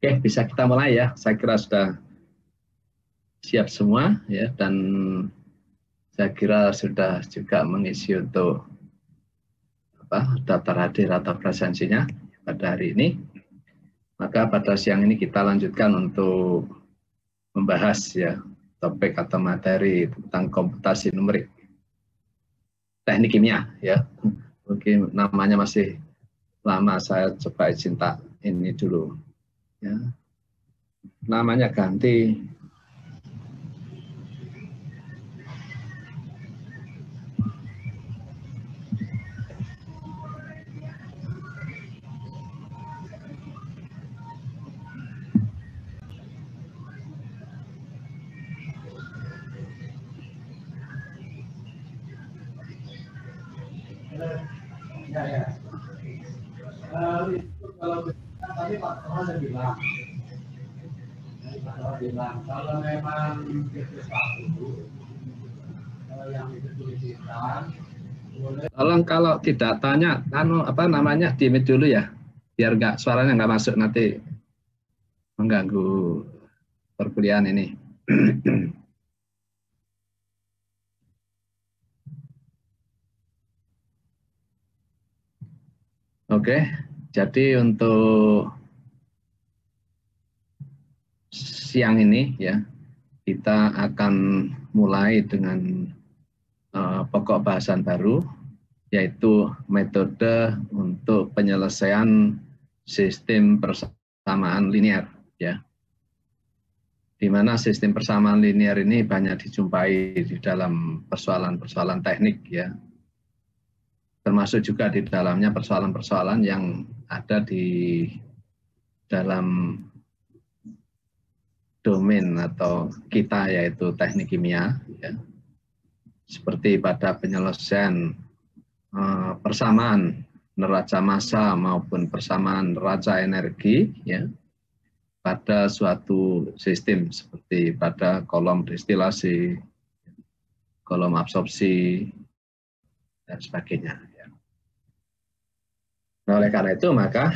Oke, bisa kita mulai ya. Saya kira sudah siap semua ya, dan saya kira sudah juga mengisi untuk daftar hadir atau presensinya pada hari ini. Maka pada siang ini kita lanjutkan untuk membahas ya topik atau materi tentang komputasi numerik, teknik kimia ya. Mungkin namanya masih lama, saya coba izin tak ini dulu ya. Namanya ganti. Ya. Kalau tadi Pak Toha sudah bilang, kalau memang itu satu, yang itu tuliskan, tolong kalau tidak tanya, di mute dulu ya, biar suaranya nggak masuk nanti mengganggu perkuliahan ini. Oke, jadi untuk siang ini ya, kita akan mulai dengan pokok bahasan baru, yaitu metode untuk penyelesaian sistem persamaan linear ya. Di mana sistem persamaan linear ini banyak dijumpai di dalam persoalan-persoalan teknik ya. Termasuk juga di dalamnya persoalan-persoalan yang ada di dalam domain atau kita, yaitu teknik kimia ya. Seperti pada penyelesaian persamaan neraca massa maupun persamaan neraca energi ya, pada suatu sistem seperti pada kolom destilasi, kolom absorpsi, dan sebagainya. Nah, oleh karena itu maka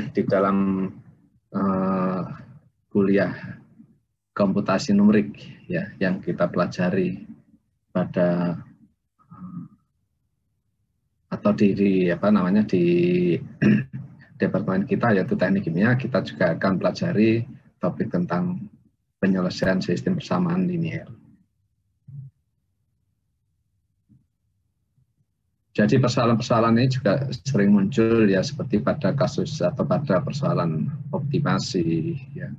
di dalam kuliah komputasi numerik ya yang kita pelajari pada atau di departemen kita, yaitu teknik kimia, kita juga akan pelajari topik tentang penyelesaian sistem persamaan linear. Jadi persoalan-persoalan ini juga sering muncul ya, seperti pada kasus atau pada persoalan optimasi ya,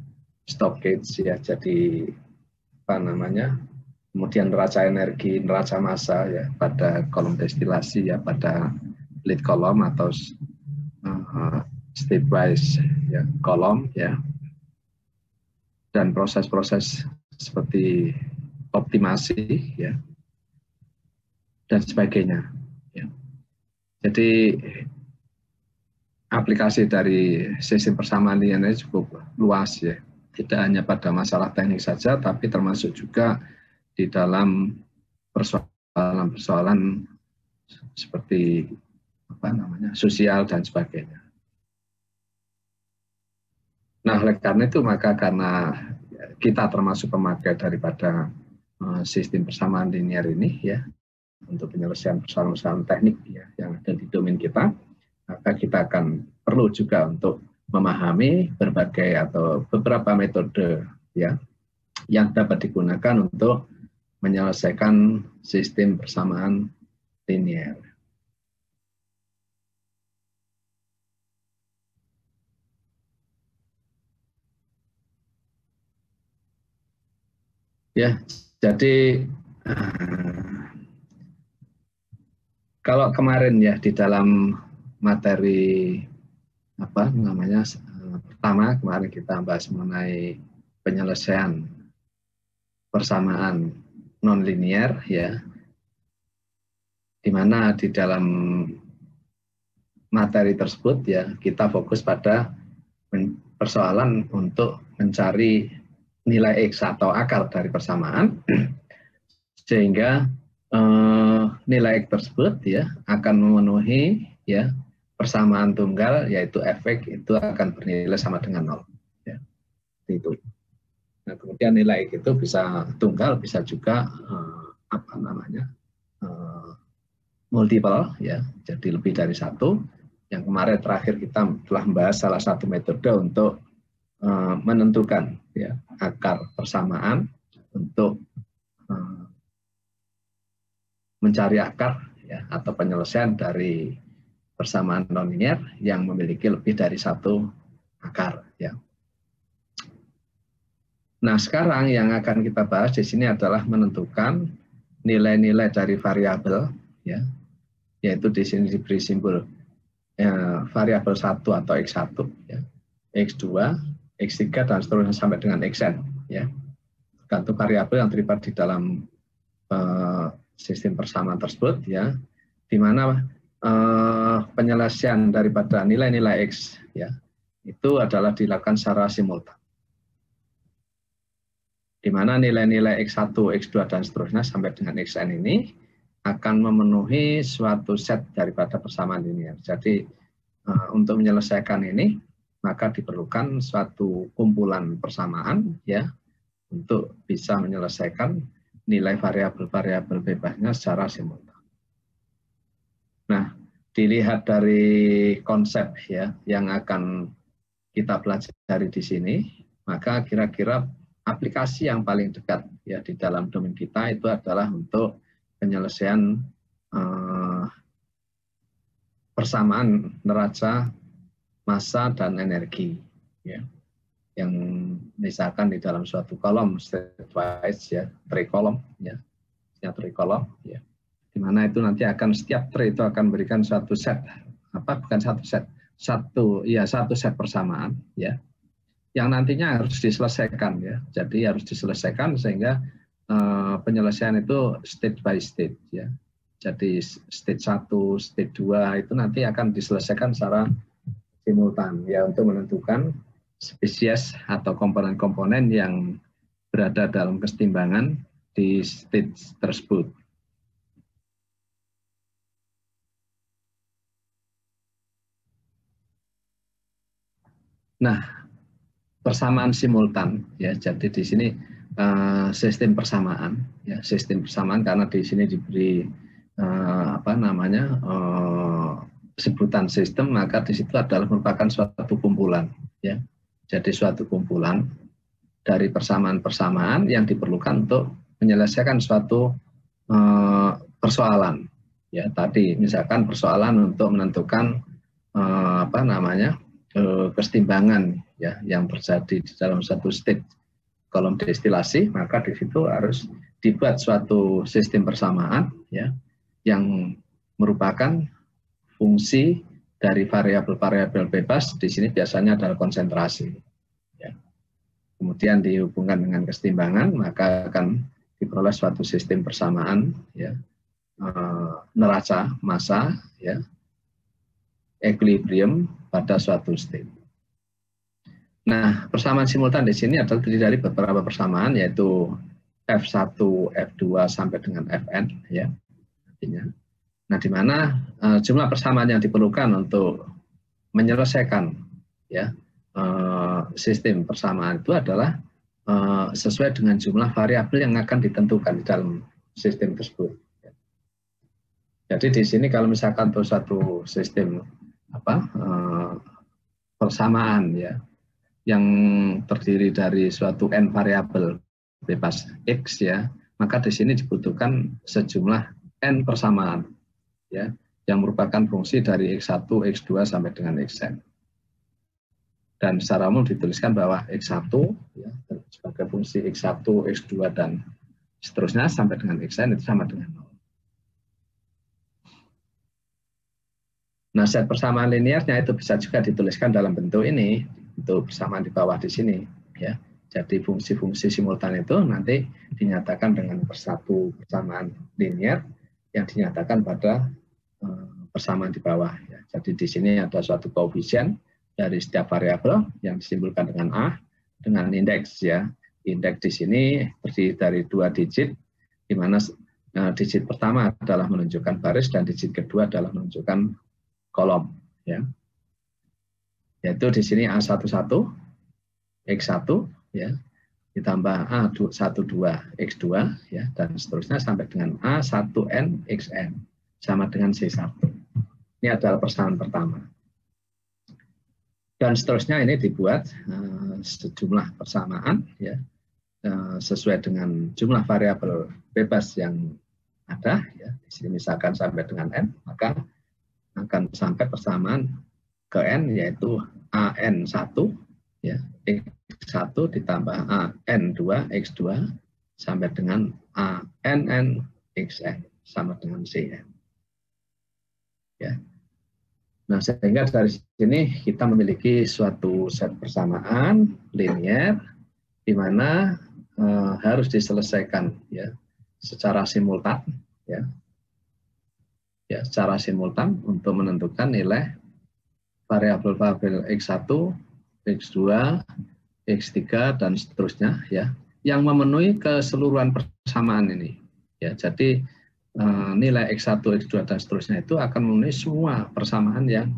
stockage ya, jadi kemudian neraca energi, neraca massa ya pada kolom destilasi ya, pada lead kolom atau stepwise ya kolom ya, dan proses-proses seperti optimasi ya dan sebagainya. Jadi aplikasi dari sistem persamaan linear ini cukup luas ya, tidak hanya pada masalah teknik saja, tapi termasuk juga di dalam persoalan-persoalan seperti sosial dan sebagainya. Nah, oleh karena itu maka karena kita termasuk pemakai daripada sistem persamaan linear ini ya, untuk penyelesaian persoalan-persoalan teknik ya yang ada di domain kita, maka kita akan perlu juga untuk memahami berbagai atau beberapa metode ya yang dapat digunakan untuk menyelesaikan sistem persamaan linear. Ya, jadi kalau kemarin ya di dalam materi pertama kemarin kita bahas mengenai penyelesaian persamaan non-linear ya, di mana di dalam materi tersebut ya kita fokus pada persoalan untuk mencari nilai X atau akar dari persamaan, sehingga nilai X tersebut ya akan memenuhi ya persamaan tunggal, yaitu Fx itu akan bernilai sama dengan 0 ya. seperti itu. Nah, kemudian nilai itu bisa tunggal, bisa juga multiple, ya, jadi lebih dari satu. Yang kemarin terakhir kita telah membahas salah satu metode untuk menentukan, ya, akar persamaan untuk mencari akar, ya, atau penyelesaian dari persamaan nonlinear yang memiliki lebih dari satu akar, ya. Nah, sekarang yang akan kita bahas di sini adalah menentukan nilai-nilai dari variabel, ya, yaitu di sini diberi simbol variabel 1 atau X1, ya, X2, X3 dan seterusnya sampai dengan Xn, ya. Tergantung variabel yang terlibat di dalam sistem persamaan tersebut, ya, di mana penyelesaian daripada nilai-nilai X, ya, itu adalah dilakukan secara simultan, di mana nilai-nilai X1, X2, dan seterusnya sampai dengan Xn ini akan memenuhi suatu set daripada persamaan linear. Jadi untuk menyelesaikan ini, maka diperlukan suatu kumpulan persamaan, ya, untuk bisa menyelesaikan nilai variabel-variabel bebasnya secara simultan. Nah, dilihat dari konsep, ya, yang akan kita pelajari di sini, maka kira-kira aplikasi yang paling dekat, ya, di dalam domain kita itu adalah untuk penyelesaian persamaan neraca, massa, dan energi, ya, yang misalkan di dalam suatu kolom statewise, ya, tray kolom, ya, tray kolom, ya, di mana itu nanti akan setiap tray itu akan memberikan suatu set, bukan satu set, satu set persamaan, ya, yang nantinya harus diselesaikan, ya. Jadi harus diselesaikan sehingga penyelesaian itu state by state, ya. Jadi state 1, state 2 itu nanti akan diselesaikan secara simultan, ya, untuk menentukan spesies atau komponen-komponen yang berada dalam kesetimbangan di state tersebut. Nah, persamaan simultan, ya, jadi di sini sistem persamaan, ya, sistem persamaan karena di sini diberi sebutan sistem, maka di situ adalah merupakan suatu kumpulan, ya, jadi suatu kumpulan dari persamaan-persamaan yang diperlukan untuk menyelesaikan suatu persoalan, ya, tadi misalkan persoalan untuk menentukan kesetimbangan, ya, yang terjadi di dalam satu state kolom destilasi, maka di situ harus dibuat suatu sistem persamaan, ya, yang merupakan fungsi dari variabel-variabel bebas. Di sini biasanya adalah konsentrasi, ya. Kemudian dihubungkan dengan kesetimbangan, maka akan diperoleh suatu sistem persamaan, ya, neraca, massa, ya, equilibrium pada suatu state. Nah, persamaan simultan di sini adalah terdiri dari beberapa persamaan, yaitu F1, F2 sampai dengan Fn, ya, artinya. Nah, di mana jumlah persamaan yang diperlukan untuk menyelesaikan, ya, sistem persamaan itu adalah sesuai dengan jumlah variabel yang akan ditentukan di dalam sistem tersebut. Jadi di sini kalau misalkan untuk satu sistem persamaan, ya, yang terdiri dari suatu n variabel bebas x, ya, maka di sini dibutuhkan sejumlah n persamaan, ya, yang merupakan fungsi dari x1, x2 sampai dengan xn. Dan secara umum dituliskan bahwa x1, ya, sebagai fungsi x1, x2 dan seterusnya sampai dengan xn itu sama dengan 0. Nah, set persamaan linearnya itu bisa juga dituliskan dalam bentuk ini, untuk persamaan di bawah di sini, ya. Jadi fungsi-fungsi simultan itu nanti dinyatakan dengan satu persamaan linear yang dinyatakan pada persamaan di bawah, ya. Jadi di sini ada suatu koefisien dari setiap variabel yang disimbolkan dengan A dengan indeks, ya. Indeks di sini terdiri dari 2 digit, di mana digit pertama adalah menunjukkan baris dan digit kedua adalah menunjukkan kolom, ya. Yaitu di sini A11, X1, ya, ditambah A12 X2 ya, dan seterusnya sampai dengan A1N XN sama dengan C1. Ini adalah persamaan pertama. Dan seterusnya ini dibuat sejumlah persamaan ya, sesuai dengan jumlah variabel bebas yang ada ya. Di sini misalkan sampai dengan N, maka akan sampai persamaan ke N, yaitu AN1 ya, X1 ditambah AN2 X2 sampai dengan ANN XN sama dengan CN. Ya. Nah, sehingga dari sini kita memiliki suatu set persamaan linear di mana harus diselesaikan ya secara simultan ya. Ya, secara simultan untuk menentukan nilai variabel-variabel X1, X2, X3 dan seterusnya ya yang memenuhi keseluruhan persamaan ini. Ya, jadi nilai X1, X2 dan seterusnya itu akan memenuhi semua persamaan yang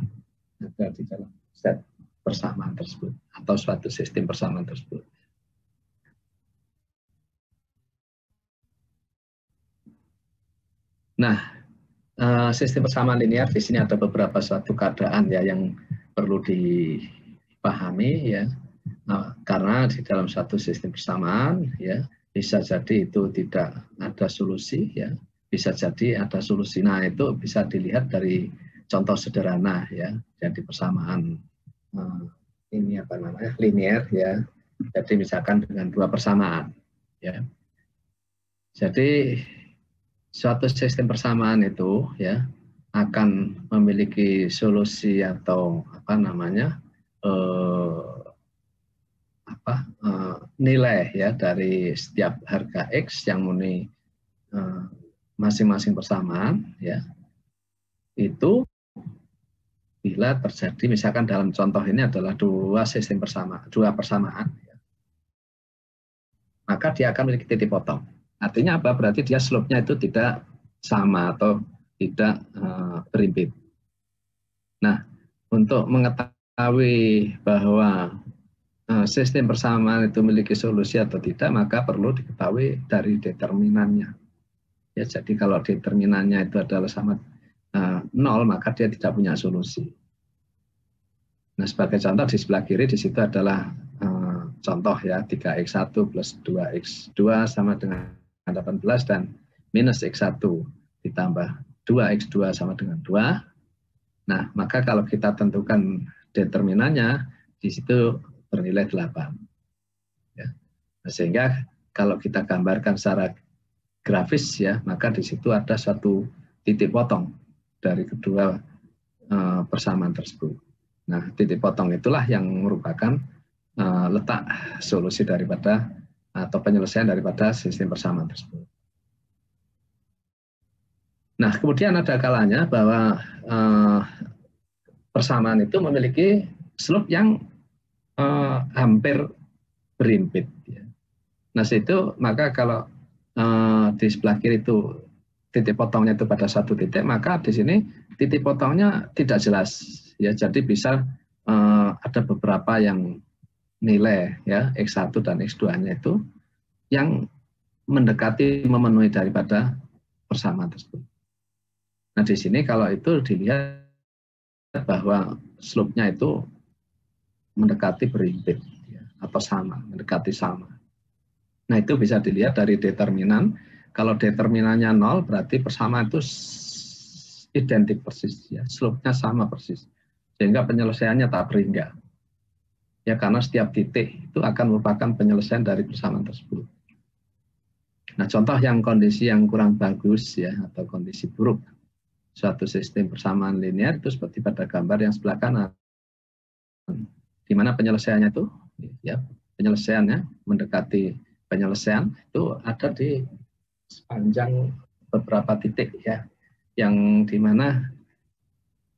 ada di dalam set persamaan tersebut atau suatu sistem persamaan tersebut. Nah, sistem persamaan linear di sini ada beberapa suatu keadaan ya yang perlu dipahami ya. Karena di dalam satu sistem persamaan ya bisa jadi itu tidak ada solusi ya, bisa jadi ada solusi. Nah, itu bisa dilihat dari contoh sederhana ya. Jadi persamaan ini apa namanya? Linear ya. Jadi misalkan dengan dua persamaan ya. Jadi suatu sistem persamaan itu ya akan memiliki solusi atau apa namanya nilai ya dari setiap harga X yang memenuhi masing-masing persamaan ya itu bila terjadi misalkan dalam contoh ini adalah dua persamaan ya, maka dia akan memiliki titik potong. Artinya apa? Berarti dia slope-nya itu tidak sama atau tidak berimpit. Nah, untuk mengetahui bahwa sistem persamaan itu memiliki solusi atau tidak, maka perlu diketahui dari determinannya. Ya, jadi kalau determinannya itu adalah sama 0, maka dia tidak punya solusi. Nah, sebagai contoh di sebelah kiri di situ adalah contoh ya 3x1 plus 2x2 sama dengan 18 dan minus x1 ditambah 2x2 sama dengan 2. Nah, maka kalau kita tentukan determinannya di situ bernilai 8. Ya. Nah, sehingga kalau kita gambarkan secara grafis ya, maka di situ ada suatu titik potong dari kedua persamaan tersebut. Nah, titik potong itulah yang merupakan letak solusi daripada atau penyelesaian daripada sistem persamaan tersebut. Nah, kemudian ada kalanya bahwa persamaan itu memiliki slope yang hampir berimpit. Ya. Nah, situ maka kalau di sebelah kiri itu titik potongnya itu pada satu titik, maka di sini titik potongnya tidak jelas. Ya, jadi bisa ada beberapa yang nilai ya X1 dan X2-nya itu yang mendekati memenuhi daripada persamaan tersebut. Nah, di sini kalau itu dilihat bahwa slope-nya itu mendekati berimpit ya, atau sama, mendekati sama. Nah, itu bisa dilihat dari determinan. Kalau determinannya 0 berarti persamaan itu identik persis ya, slope-nya sama persis. Sehingga penyelesaiannya tak berhingga. Ya, karena setiap titik itu akan merupakan penyelesaian dari persamaan tersebut. Nah, contoh yang kondisi yang kurang bagus ya atau kondisi buruk suatu sistem persamaan linear itu seperti pada gambar yang sebelah kanan, di mana penyelesaiannya itu ya penyelesaiannya mendekati penyelesaian itu ada di sepanjang beberapa titik ya yang di mana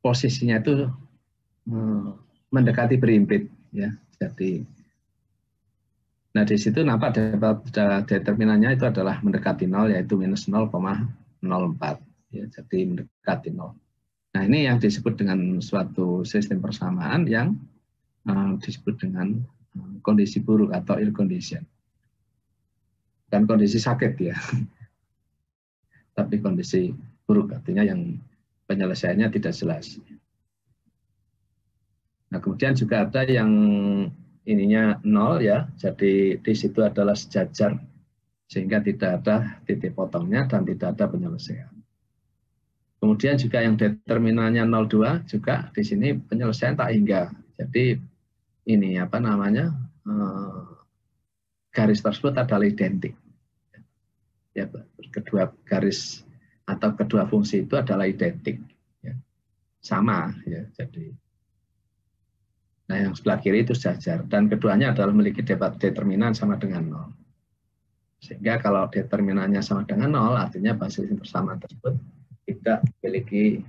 posisinya itu mendekati berimpit ya. Jadi nah di situ nampak determinannya itu adalah mendekati 0 yaitu minus 0,04 ya, jadi mendekati 0. Nah, ini yang disebut dengan suatu sistem persamaan yang disebut dengan kondisi buruk atau ill condition. Bukan kondisi sakit ya, tapi kondisi buruk artinya yang penyelesaiannya tidak jelas. Nah, kemudian juga ada yang ininya 0 ya, jadi di situ adalah sejajar sehingga tidak ada titik potongnya dan tidak ada penyelesaian. Kemudian juga yang determinannya 02 juga di sini penyelesaian tak hingga. Jadi ini apa namanya, garis tersebut adalah identik. Ya, kedua garis atau kedua fungsi itu adalah identik, ya, sama ya. Jadi, nah yang sebelah kiri itu sejajar dan keduanya adalah memiliki determinan sama dengan 0. Sehingga kalau determinannya sama dengan 0, artinya basis persamaan tersebut tidak memiliki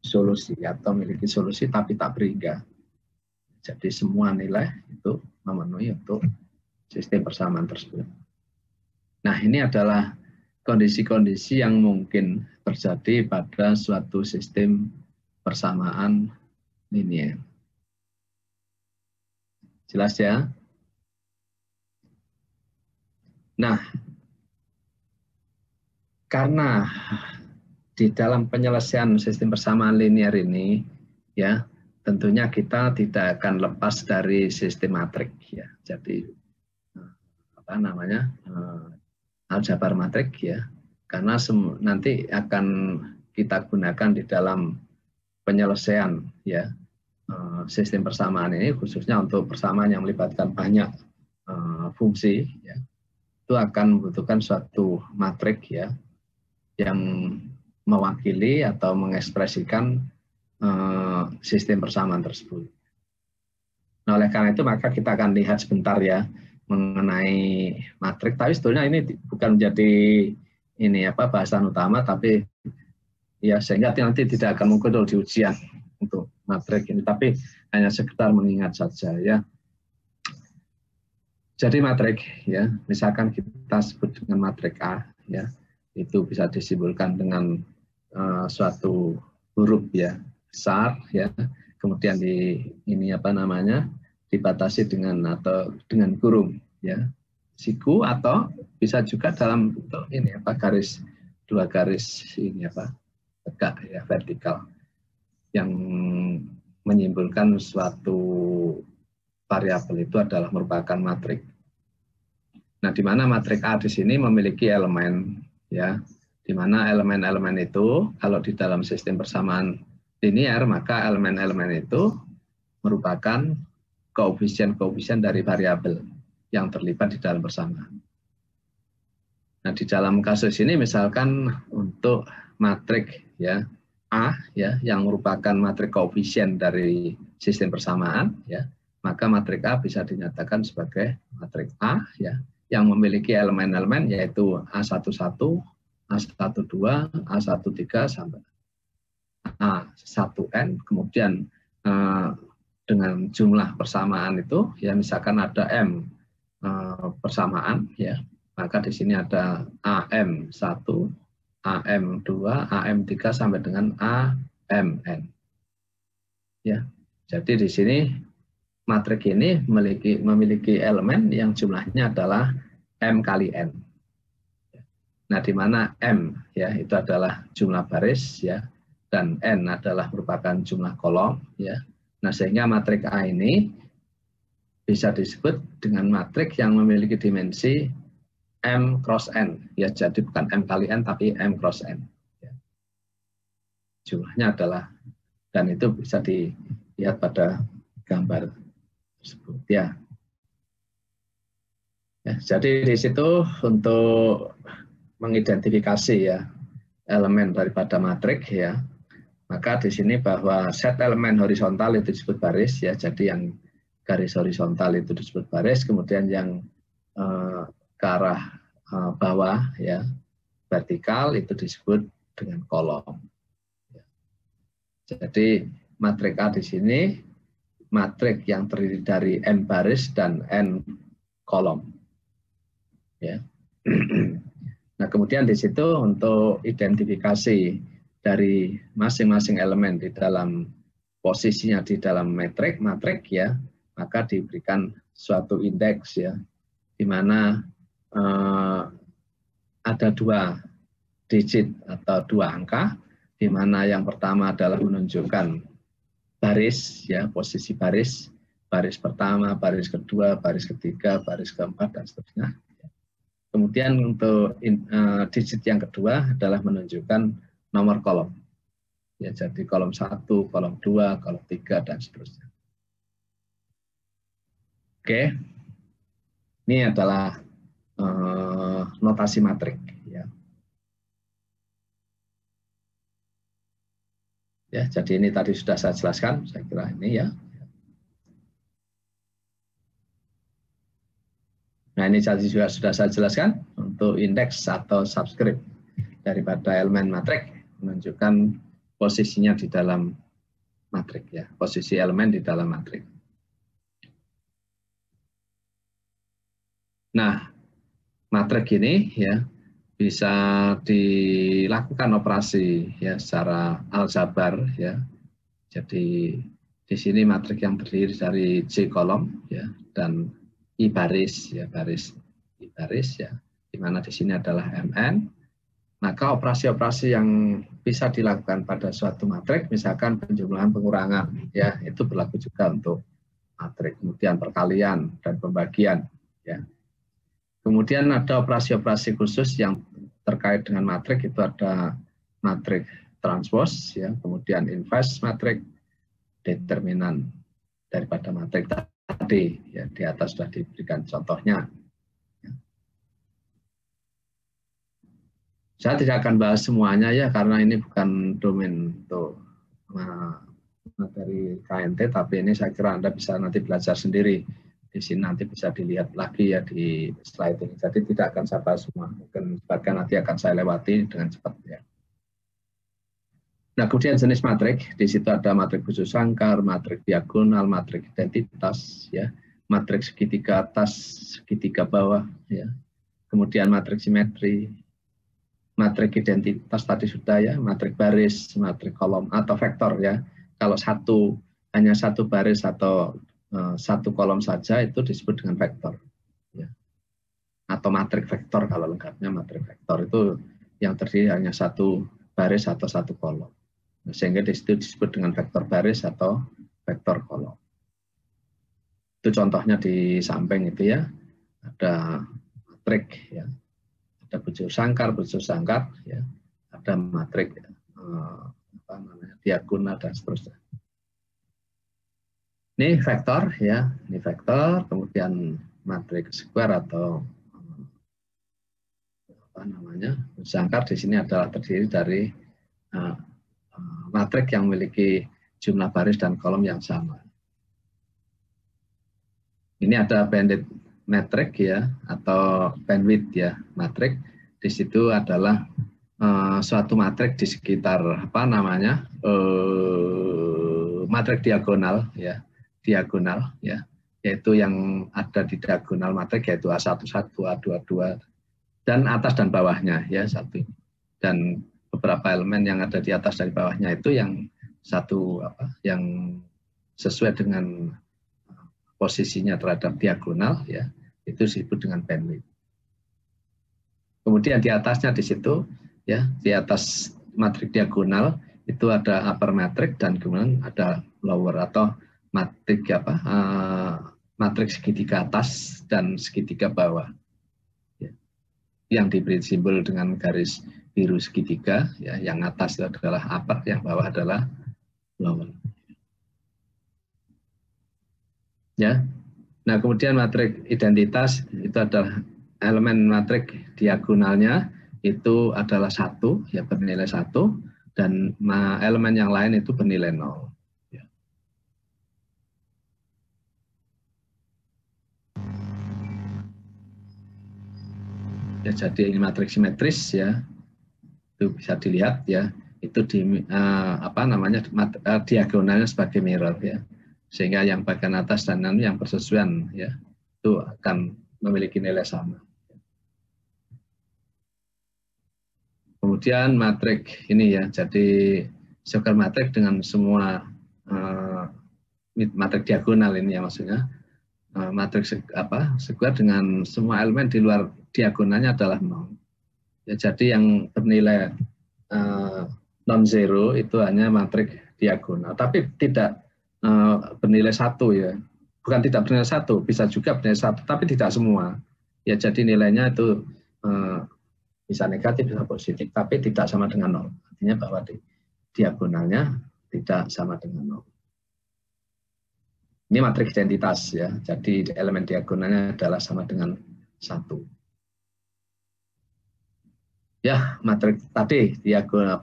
solusi atau memiliki solusi tapi tak berhingga. Jadi semua nilai itu memenuhi untuk sistem persamaan tersebut. Nah, ini adalah kondisi-kondisi yang mungkin terjadi pada suatu sistem persamaan linier. Jelas ya? Nah, karena di dalam penyelesaian sistem persamaan linier ini, ya, tentunya kita tidak akan lepas dari sistem matrik, ya. Jadi apa namanya, aljabar matrik, ya, karena nanti akan kita gunakan di dalam penyelesaian, ya, sistem persamaan ini, khususnya untuk persamaan yang melibatkan banyak fungsi, ya, itu akan membutuhkan suatu matrik, ya, yang mewakili atau mengekspresikan sistem persamaan tersebut. Nah, oleh karena itu maka kita akan lihat sebentar ya mengenai matrik. Tapi sebetulnya ini bukan menjadi ini apa bahasan utama, tapi ya sehingga nanti tidak akan muncul di ujian untuk matrik ini. Tapi hanya sekedar mengingat saja ya. Jadi matrik ya, misalkan kita sebut dengan matrik A ya, itu bisa disimbolkan dengan suatu huruf ya besar ya, kemudian di ini apa namanya dibatasi dengan atau dengan kurung ya siku, atau bisa juga dalam bentuk ini apa garis dua garis ini apa tegak ya vertikal yang menyimpulkan suatu variabel itu adalah merupakan matrik. Nah, di mana matrik A di sini memiliki elemen ya, di mana elemen-elemen itu kalau di dalam sistem persamaan linier maka elemen-elemen itu merupakan koefisien-koefisien dari variabel yang terlibat di dalam persamaan. Nah, di dalam kasus ini misalkan untuk matrik ya A ya yang merupakan matrik koefisien dari sistem persamaan ya, maka matrik A bisa dinyatakan sebagai matrik A ya yang memiliki elemen-elemen yaitu A11, A12, A13 sampai A1N, kemudian dengan jumlah persamaan itu ya misalkan ada M persamaan ya, maka di sini ada AM1, AM2, AM3 sampai dengan AMN. Ya. Jadi di sini matrik ini memiliki elemen yang jumlahnya adalah M kali N. Nah, di mana M ya itu adalah jumlah baris ya dan N adalah merupakan jumlah kolom ya. Nah, sehingga matrik A ini bisa disebut dengan matrik yang memiliki dimensi M cross N ya, jadi bukan M kali N tapi M cross N ya. Jumlahnya adalah, dan itu bisa dilihat pada gambar tersebut ya. Ya, jadi di situ untuk mengidentifikasi ya elemen daripada matrik ya, maka di sini bahwa set elemen horizontal itu disebut baris ya, jadi yang garis horizontal itu disebut baris, kemudian yang ke arah bawah ya vertikal itu disebut dengan kolom. Jadi matrik A di sini matrik yang terdiri dari M baris dan N kolom. Ya. Nah, kemudian di situ untuk identifikasi dari masing-masing elemen di dalam posisinya di dalam matrik ya, maka diberikan suatu indeks ya, di mana ada 2 digit atau 2 angka, di mana yang pertama adalah menunjukkan baris ya, posisi baris, baris pertama, baris kedua, baris ketiga, baris keempat dan seterusnya. Kemudian untuk digit yang kedua adalah menunjukkan nomor kolom. Ya, jadi kolom 1, kolom 2, kolom 3 dan seterusnya. Oke. Ini adalah notasi matrik ya. Ya, jadi ini tadi sudah saya jelaskan, saya kira ini ya. Nah, ini tadi juga sudah saya jelaskan untuk indeks atau subscript daripada elemen matrik, menunjukkan posisinya di dalam matrik ya, posisi elemen di dalam matrik. Nah, matrik ini ya bisa dilakukan operasi ya secara aljabar ya. Jadi di sini matrik yang terdiri dari J kolom ya dan I baris ya, baris I baris ya, di mana di sini adalah MN. Maka operasi-operasi yang bisa dilakukan pada suatu matrik, misalkan penjumlahan pengurangan ya, itu berlaku juga untuk matrik. Kemudian perkalian dan pembagian ya. Kemudian ada operasi-operasi khusus yang terkait dengan matrik, itu ada matrik transpose ya, kemudian inverse matrik, determinan daripada matrik tadi ya, di atas sudah diberikan contohnya. Saya tidak akan bahas semuanya ya, karena ini bukan domain untuk materi KNT, tapi ini saya kira Anda bisa nanti belajar sendiri. Di sini nanti bisa dilihat lagi ya di slide ini. Jadi tidak akan saya bahas semua, mungkin sebagian nanti akan saya lewati dengan cepat ya. Nah, kemudian jenis matrik, di situ ada matrik khusus sangkar, matrik diagonal, matrik identitas, ya, matrik segitiga atas, segitiga bawah, ya. Kemudian matrik simetri, matrik identitas tadi sudah ya, matrik baris, matrik kolom atau vektor ya. Kalau hanya satu baris atau satu kolom saja itu disebut dengan vektor, ya. Atau matrik vektor kalau lengkapnya matrik vektor itu yang terdiri hanya satu baris atau satu kolom. Sehingga di situ disebut dengan vektor baris atau vektor kolom. Itu contohnya di samping itu ya, ada matrik ya, ada bujur sangkar ya, ada matrik diagonal dan seterusnya. Ini vektor ya, ini vektor, kemudian matrik square atau sangkar di sini adalah terdiri dari matrik yang memiliki jumlah baris dan kolom yang sama. Ini ada bandwidth metrik ya, atau bandwidth ya matrik. Di situ adalah suatu matrik di sekitar matrik diagonal ya, yaitu yang ada di diagonal matrik yaitu A11, A22 dan atas dan bawahnya ya satu. Dan beberapa elemen yang ada di atas dan bawahnya itu yang satu yang sesuai dengan posisinya terhadap diagonal ya, itu disebut dengan bandwidth. Kemudian di atasnya di situ ya, di atas matrik diagonal itu ada upper matrik dan kemudian ada lower atau matrik matrik segitiga atas dan segitiga bawah ya, yang diberi simbol dengan garis biru segitiga ya, yang atas itu adalah upper, yang bawah adalah lower ya. Nah, kemudian matrik identitas itu adalah elemen matrik diagonalnya itu adalah 1 ya, bernilai 1, dan elemen yang lain itu bernilai 0 ya. Ya, jadi ini matrik simetris ya, itu bisa dilihat ya, itu di diagonalnya sebagai mirror ya, sehingga yang bagian atas dan yang bersesuaian ya itu akan memiliki nilai sama. Kemudian matrik ini ya, jadi Square matrik dengan semua matrik diagonal ini ya maksudnya. matriks sekuer dengan semua elemen di luar diagonalnya adalah 0. Ya, jadi yang bernilai non-zero itu hanya matriks diagonal, tapi tidak bernilai 1 ya. Bukan tidak bernilai 1, bisa juga bernilai 1, tapi tidak semua. Ya, jadi nilainya itu bisa negatif, bisa positif, tapi tidak sama dengan 0. Artinya bahwa diagonalnya tidak sama dengan 0. Ini matriks identitas ya. Jadi elemen diagonalnya adalah sama dengan 1. Ya, matriks tadi diagonal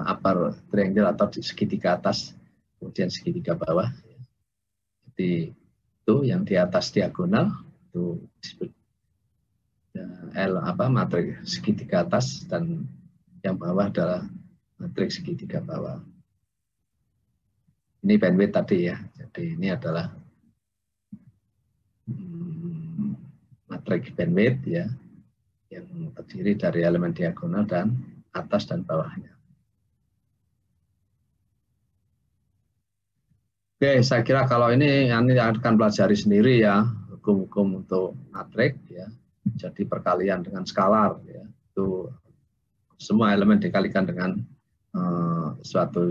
upper triangle atau segitiga atas, kemudian segitiga bawah. Jadi itu yang di atas diagonal itu disebut matriks segitiga atas, dan yang bawah adalah matriks segitiga bawah. Ini bandwidth tadi ya. Jadi ini adalah matriks bandwidth ya, yang terdiri dari elemen diagonal dan atas dan bawahnya. Oke, saya kira kalau ini akan pelajari sendiri ya, hukum-hukum untuk matriks ya. Jadi perkalian dengan skalar ya, itu semua elemen dikalikan dengan suatu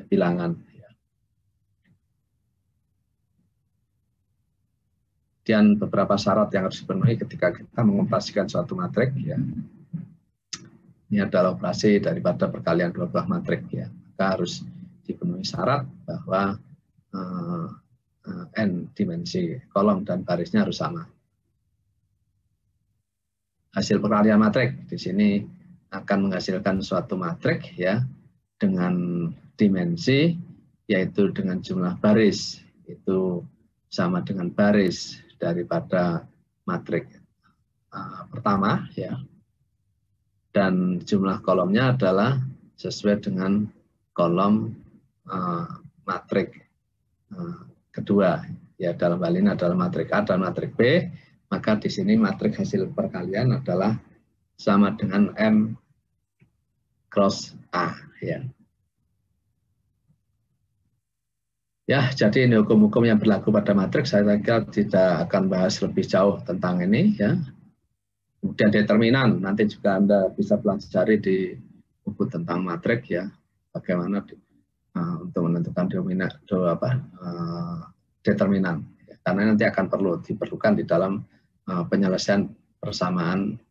bilangan. Dan beberapa syarat yang harus dipenuhi ketika kita mengoperasikan suatu matriks ya. Ini adalah operasi daripada perkalian dua buah matriks ya. Maka harus dipenuhi syarat bahwa n dimensi kolom dan barisnya harus sama. Hasil perkalian matriks di sini akan menghasilkan suatu matriks ya dengan dimensi, yaitu dengan jumlah baris itu sama dengan baris daripada matriks pertama ya, dan jumlah kolomnya adalah sesuai dengan kolom matriks kedua ya, dalam hal ini adalah matriks A dan matriks B. Maka di sini matriks hasil perkalian adalah sama dengan M cross A ya. Ya, jadi ini hukum-hukum yang berlaku pada matriks. Saya kira tidak akan bahas lebih jauh tentang ini ya. Kemudian determinan, nanti juga Anda bisa pelajari di buku tentang matriks ya, bagaimana untuk menentukan determinan. Ya, karena nanti akan diperlukan di dalam penyelesaian persamaan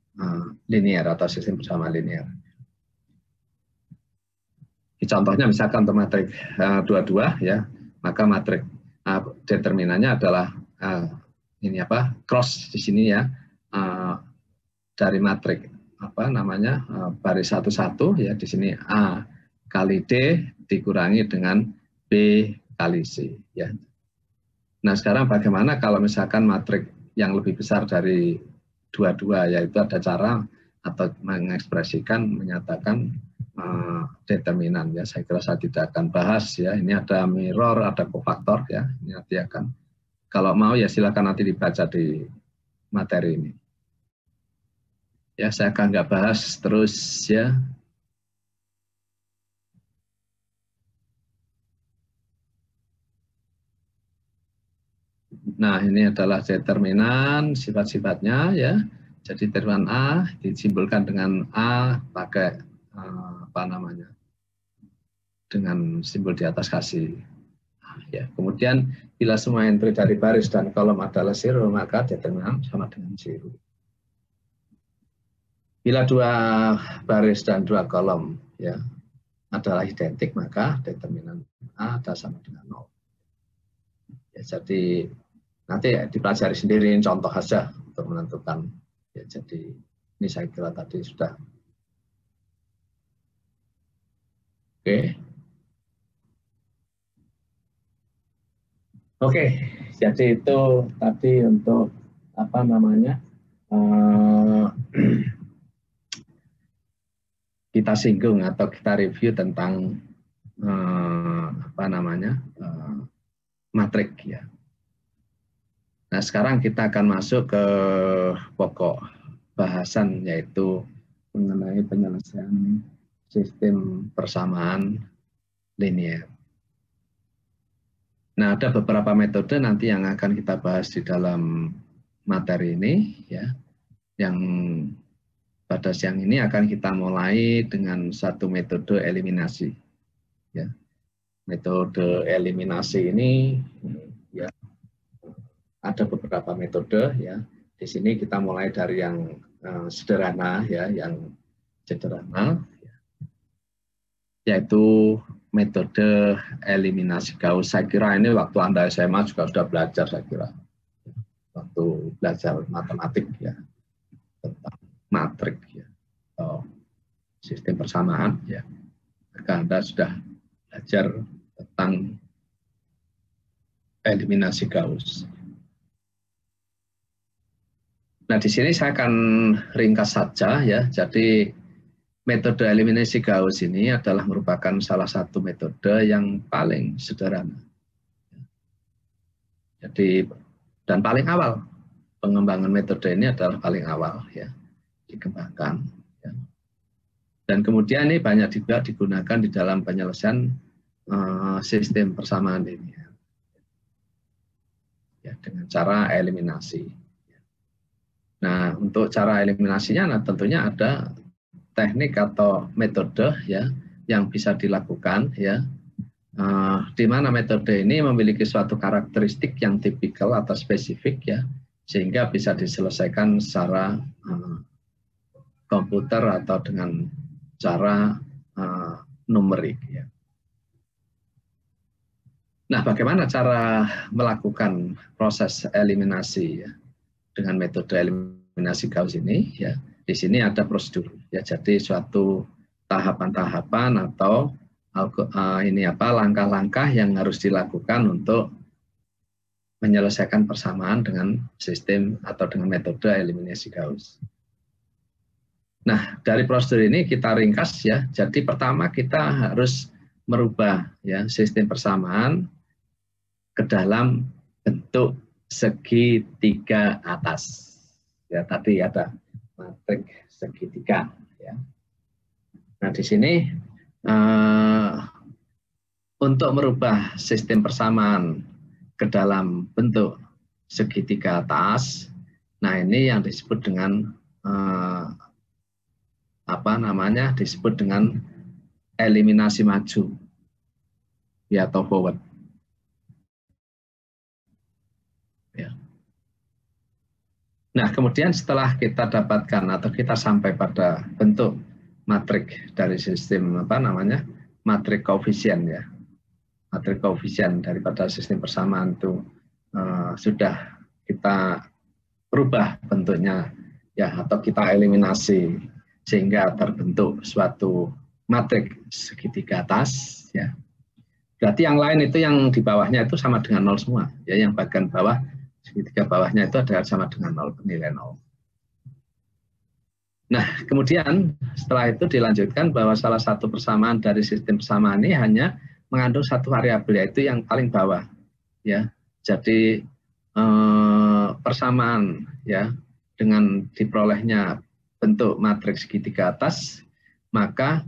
linear atau sistem persamaan linear. Contohnya misalkan untuk matriks 22 ya, maka matriks determinannya adalah cross di sini ya, dari matriks baris 1, 1 ya, di sini A kali D dikurangi dengan B kali C ya. Nah, sekarang bagaimana kalau misalkan matriks yang lebih besar dari 22, yaitu ada cara atau menyatakan determinan ya. Saya kira saya tidak akan bahas ya. Ini ada mirror, ada kofaktor ya. Ini nanti akan, kalau mau ya silakan nanti dibaca di materi ini. Ya, saya akan nggak bahas terus ya. Nah, ini adalah determinan sifat-sifatnya ya. Jadi determinan A disimbolkan dengan A pakai dengan simbol di atas kasih ya. Kemudian bila semua entry dari baris dan kolom adalah 0, maka determinan sama dengan 0. Bila dua baris dan dua kolom ya adalah identik, maka determinan A adalah sama dengan 0. Ya, jadi nanti dipelajari sendiri, contoh saja untuk menentukan ya. Jadi ini saya kira tadi sudah oke. Oke, jadi itu tadi untuk kita singgung atau kita review tentang matriks ya. Nah, sekarang kita akan masuk ke pokok bahasan, yaitu mengenai penyelesaian sistem persamaan linear. Nah, ada beberapa metode nanti yang akan kita bahas di dalam materi ini, ya, yang pada siang ini akan kita mulai dengan satu metode eliminasi. Ya. Metode eliminasi ini, ya, ada beberapa metode, ya. Di sini kita mulai dari yang sederhana, ya, yang sederhana, yaitu metode eliminasi Gauss. Saya kira ini waktu Anda SMA juga sudah belajar, saya kira. Waktu belajar matematik, ya, tentang matrik, ya, atau sistem persamaan, ya. Maka Anda sudah belajar tentang eliminasi Gauss. Nah, di sini saya akan ringkas saja, ya. Jadi metode eliminasi Gauss ini adalah merupakan salah satu metode yang paling sederhana. Jadi, dan paling awal, pengembangan metode ini adalah paling awal, ya, dikembangkan. Ya. Dan kemudian ini banyak juga digunakan di dalam penyelesaian sistem persamaan ini. Ya, dengan cara eliminasi. Nah, untuk cara eliminasinya, nah, tentunya ada teknik atau metode, ya, yang bisa dilakukan, ya, di mana metode ini memiliki suatu karakteristik yang tipikal atau spesifik, ya, sehingga bisa diselesaikan secara komputer atau dengan cara numerik, ya. Nah, bagaimana cara melakukan proses eliminasi, ya, dengan metode eliminasi Gauss ini, ya. Di sini ada prosedur, ya, jadi suatu tahapan-tahapan atau langkah-langkah yang harus dilakukan untuk menyelesaikan persamaan dengan sistem atau dengan metode eliminasi Gauss. Nah, dari prosedur ini kita ringkas, ya. Jadi pertama kita harus merubah, ya, sistem persamaan ke dalam bentuk segitiga atas. Ya, tadi ada matrik segitiga, ya. Nah, di sini untuk merubah sistem persamaan ke dalam bentuk segitiga atas, nah ini yang disebut dengan disebut dengan eliminasi maju, ya, atau forward. Ya. Nah, kemudian setelah kita dapatkan atau kita sampai pada bentuk matrik dari sistem matrik koefisien, ya, matrik koefisien daripada sistem persamaan itu sudah kita rubah bentuknya, ya, atau kita eliminasi sehingga terbentuk suatu matrik segitiga atas, ya. Berarti yang lain itu yang di bawahnya itu sama dengan 0 semua, ya, yang bagian bawah segitiga bawahnya itu adalah sama dengan 0, nilai 0. Nah, kemudian setelah itu dilanjutkan bahwa salah satu persamaan dari sistem persamaan ini hanya mengandung satu variabel, yaitu yang paling bawah, ya. Jadi persamaan, ya, dengan diperolehnya bentuk matriks segitiga atas, maka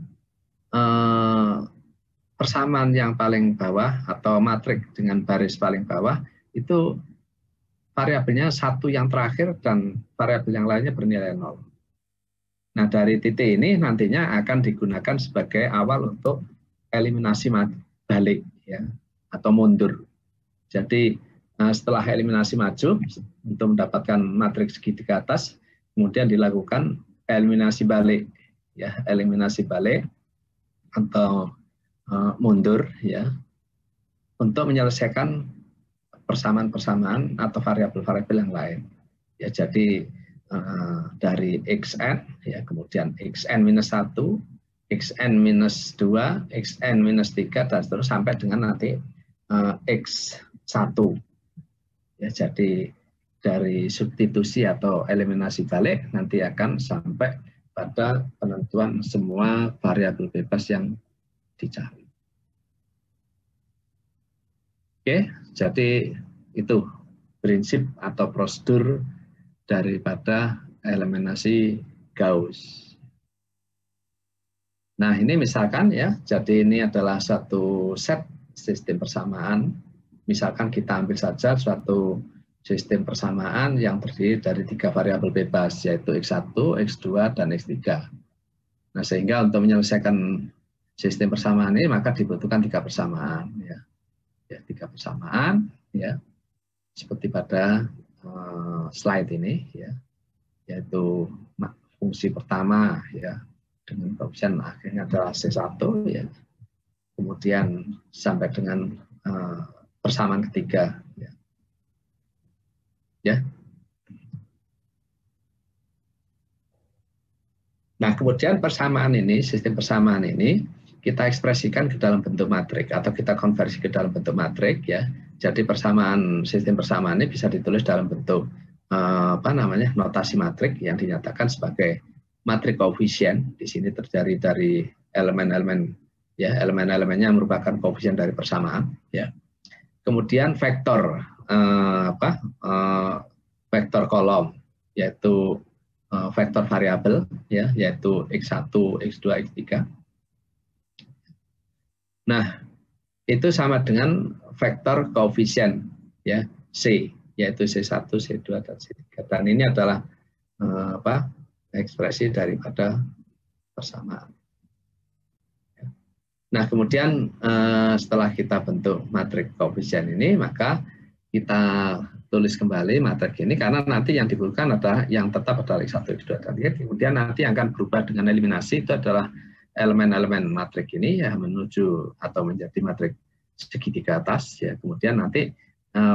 persamaan yang paling bawah atau matrik dengan baris paling bawah itu variabelnya satu yang terakhir dan variabel yang lainnya bernilai 0. Nah, dari titik ini nantinya akan digunakan sebagai awal untuk eliminasi balik, ya, atau mundur. Jadi setelah eliminasi maju untuk mendapatkan matriks segitiga atas, kemudian dilakukan eliminasi balik, ya, eliminasi balik atau mundur, ya, untuk menyelesaikan persamaan-persamaan atau variabel-variabel yang lain. Ya, jadi dari xn, ya, kemudian xn-1, xn-2, xn-3, dan terus sampai dengan nanti x1. Ya, jadi dari substitusi atau eliminasi balik nanti akan sampai pada penentuan semua variabel bebas yang dicari. Oke, jadi itu prinsip atau prosedur daripada eliminasi Gauss. Nah, ini misalkan, ya, jadi ini adalah satu set sistem persamaan, Misalkan kita ambil saja suatu sistem persamaan yang terdiri dari 3 variabel bebas, yaitu X1, X2, dan X3. Nah, sehingga untuk menyelesaikan sistem persamaan ini maka dibutuhkan 3 persamaan. Ya, 3 persamaan, ya, seperti pada slide ini, ya, yaitu fungsi pertama, ya, dengan koefisien akhirnya adalah C1, ya, kemudian sampai dengan persamaan ketiga, ya. Nah, kemudian persamaan ini, sistem persamaan ini kita ekspresikan ke dalam bentuk matrik atau kita konversi ke dalam bentuk matrik, ya. Jadi sistem persamaan ini bisa ditulis dalam bentuk notasi matrik yang dinyatakan sebagai matrik koefisien. Di sini terdiri dari elemen-elemen, ya, elemen-elemennya merupakan koefisien dari persamaan, ya. Kemudian vektor vektor kolom, yaitu vektor variabel, ya, yaitu X1, X2, X3. Nah, itu sama dengan vektor koefisien, ya, C, yaitu C1, C2, dan C3. Dan ini adalah ekspresi daripada persamaan. Nah, kemudian setelah kita bentuk matrik koefisien ini, maka kita tulis kembali matrik ini, karena nanti yang dibutuhkan adalah yang tetap adalah X1, X2, dan X3. Kemudian nanti akan berubah dengan eliminasi, itu adalah elemen-elemen matrik ini, ya, menuju atau menjadi matrik segitiga atas, ya. Kemudian nanti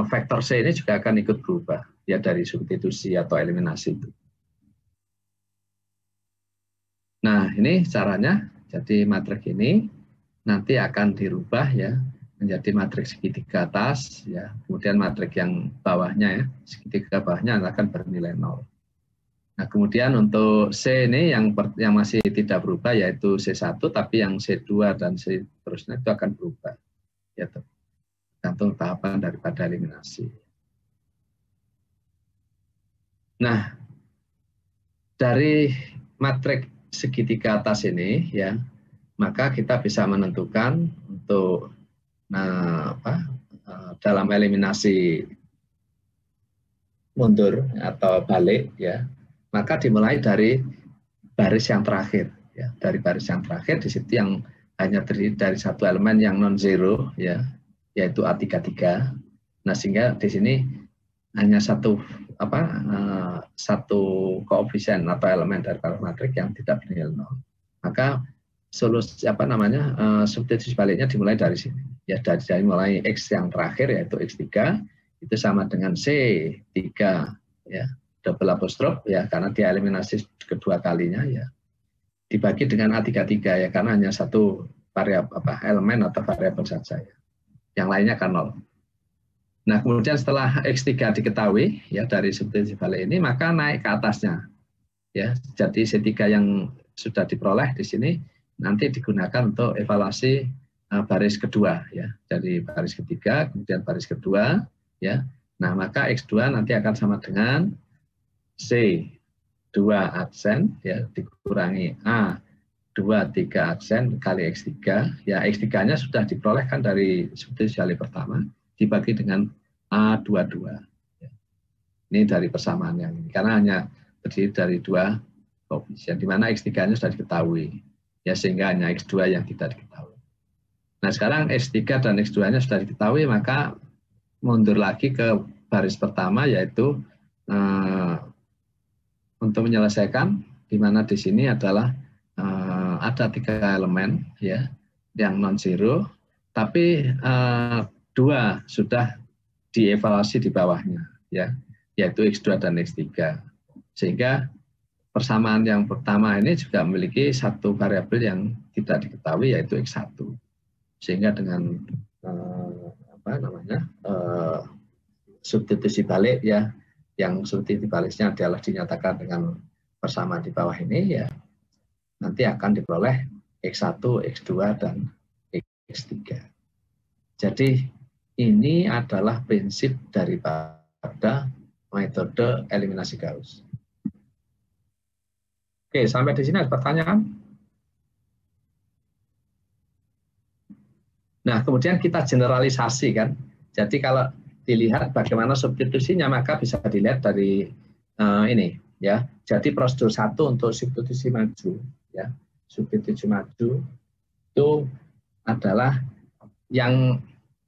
vektor C ini juga akan ikut berubah, ya, dari substitusi atau eliminasi itu. Nah, ini caranya. Jadi matrik ini nanti akan dirubah, ya, menjadi matrik segitiga atas, ya. Kemudian matrik yang bawahnya, ya, segitiga bawahnya akan bernilai 0. Nah, kemudian untuk C ini yang masih tidak berubah, yaitu C1, tapi yang C2 dan seterusnya itu akan berubah, ya, tergantung tahapan daripada eliminasi. Nah, dari matrik segitiga atas ini, ya, maka kita bisa menentukan untuk dalam eliminasi mundur atau balik, ya, maka dimulai dari baris yang terakhir, ya, dari baris yang terakhir di situ yang hanya terdiri dari satu elemen yang non zero, ya, yaitu A33. Nah, sehingga di sini hanya satu koefisien atau elemen dari matrik yang tidak bernilai 0. Maka solusi substitusi baliknya dimulai dari sini, ya, dari mulai X yang terakhir yaitu X3 itu sama dengan C3, ya, double apostrof, ya, karena dia eliminasi kedua kalinya, ya, dibagi dengan A33, ya, karena hanya satu elemen atau variabel saja, ya. Yang lainnya kan 0. Nah, kemudian setelah X3 diketahui, ya, dari substitusi balik ini, maka naik ke atasnya, ya. Jadi C3 yang sudah diperoleh di sini nanti digunakan untuk evaluasi baris kedua, ya. Dari baris ketiga, kemudian baris kedua, ya. Nah, maka X2 nanti akan sama dengan C2 aksen, ya, dikurangi A23 aksen kali X3, ya, X3-nya sudah diperolehkan dari substitusi balik pertama, dibagi dengan A22. Ya. Ini dari persamaan yang ini, karena hanya terdiri dari dua koefisien, di mana X3-nya sudah diketahui, ya, sehingga hanya X2 yang tidak diketahui. Nah, sekarang X3 dan X2-nya sudah diketahui, maka mundur lagi ke baris pertama, yaitu untuk menyelesaikan, di mana di sini adalah ada 3 elemen, ya, yang non zero, tapi 2 sudah dievaluasi di bawahnya, ya, yaitu X2 dan X3. Sehingga persamaan yang pertama ini juga memiliki satu variabel yang tidak diketahui, yaitu X1. Sehingga dengan substitusi balik, ya, yang substitusi baliknya adalah dinyatakan dengan persamaan di bawah ini, ya, nanti akan diperoleh X1, X2, dan X3. Jadi ini adalah prinsip daripada metode eliminasi Gauss. Oke, sampai di sini ada pertanyaan? Nah, kemudian kita generalisasi, kan. Jadi kalau dilihat bagaimana substitusinya, maka bisa dilihat dari ini ya. Jadi prosedur 1 untuk substitusi maju ya. Substitusi maju itu adalah yang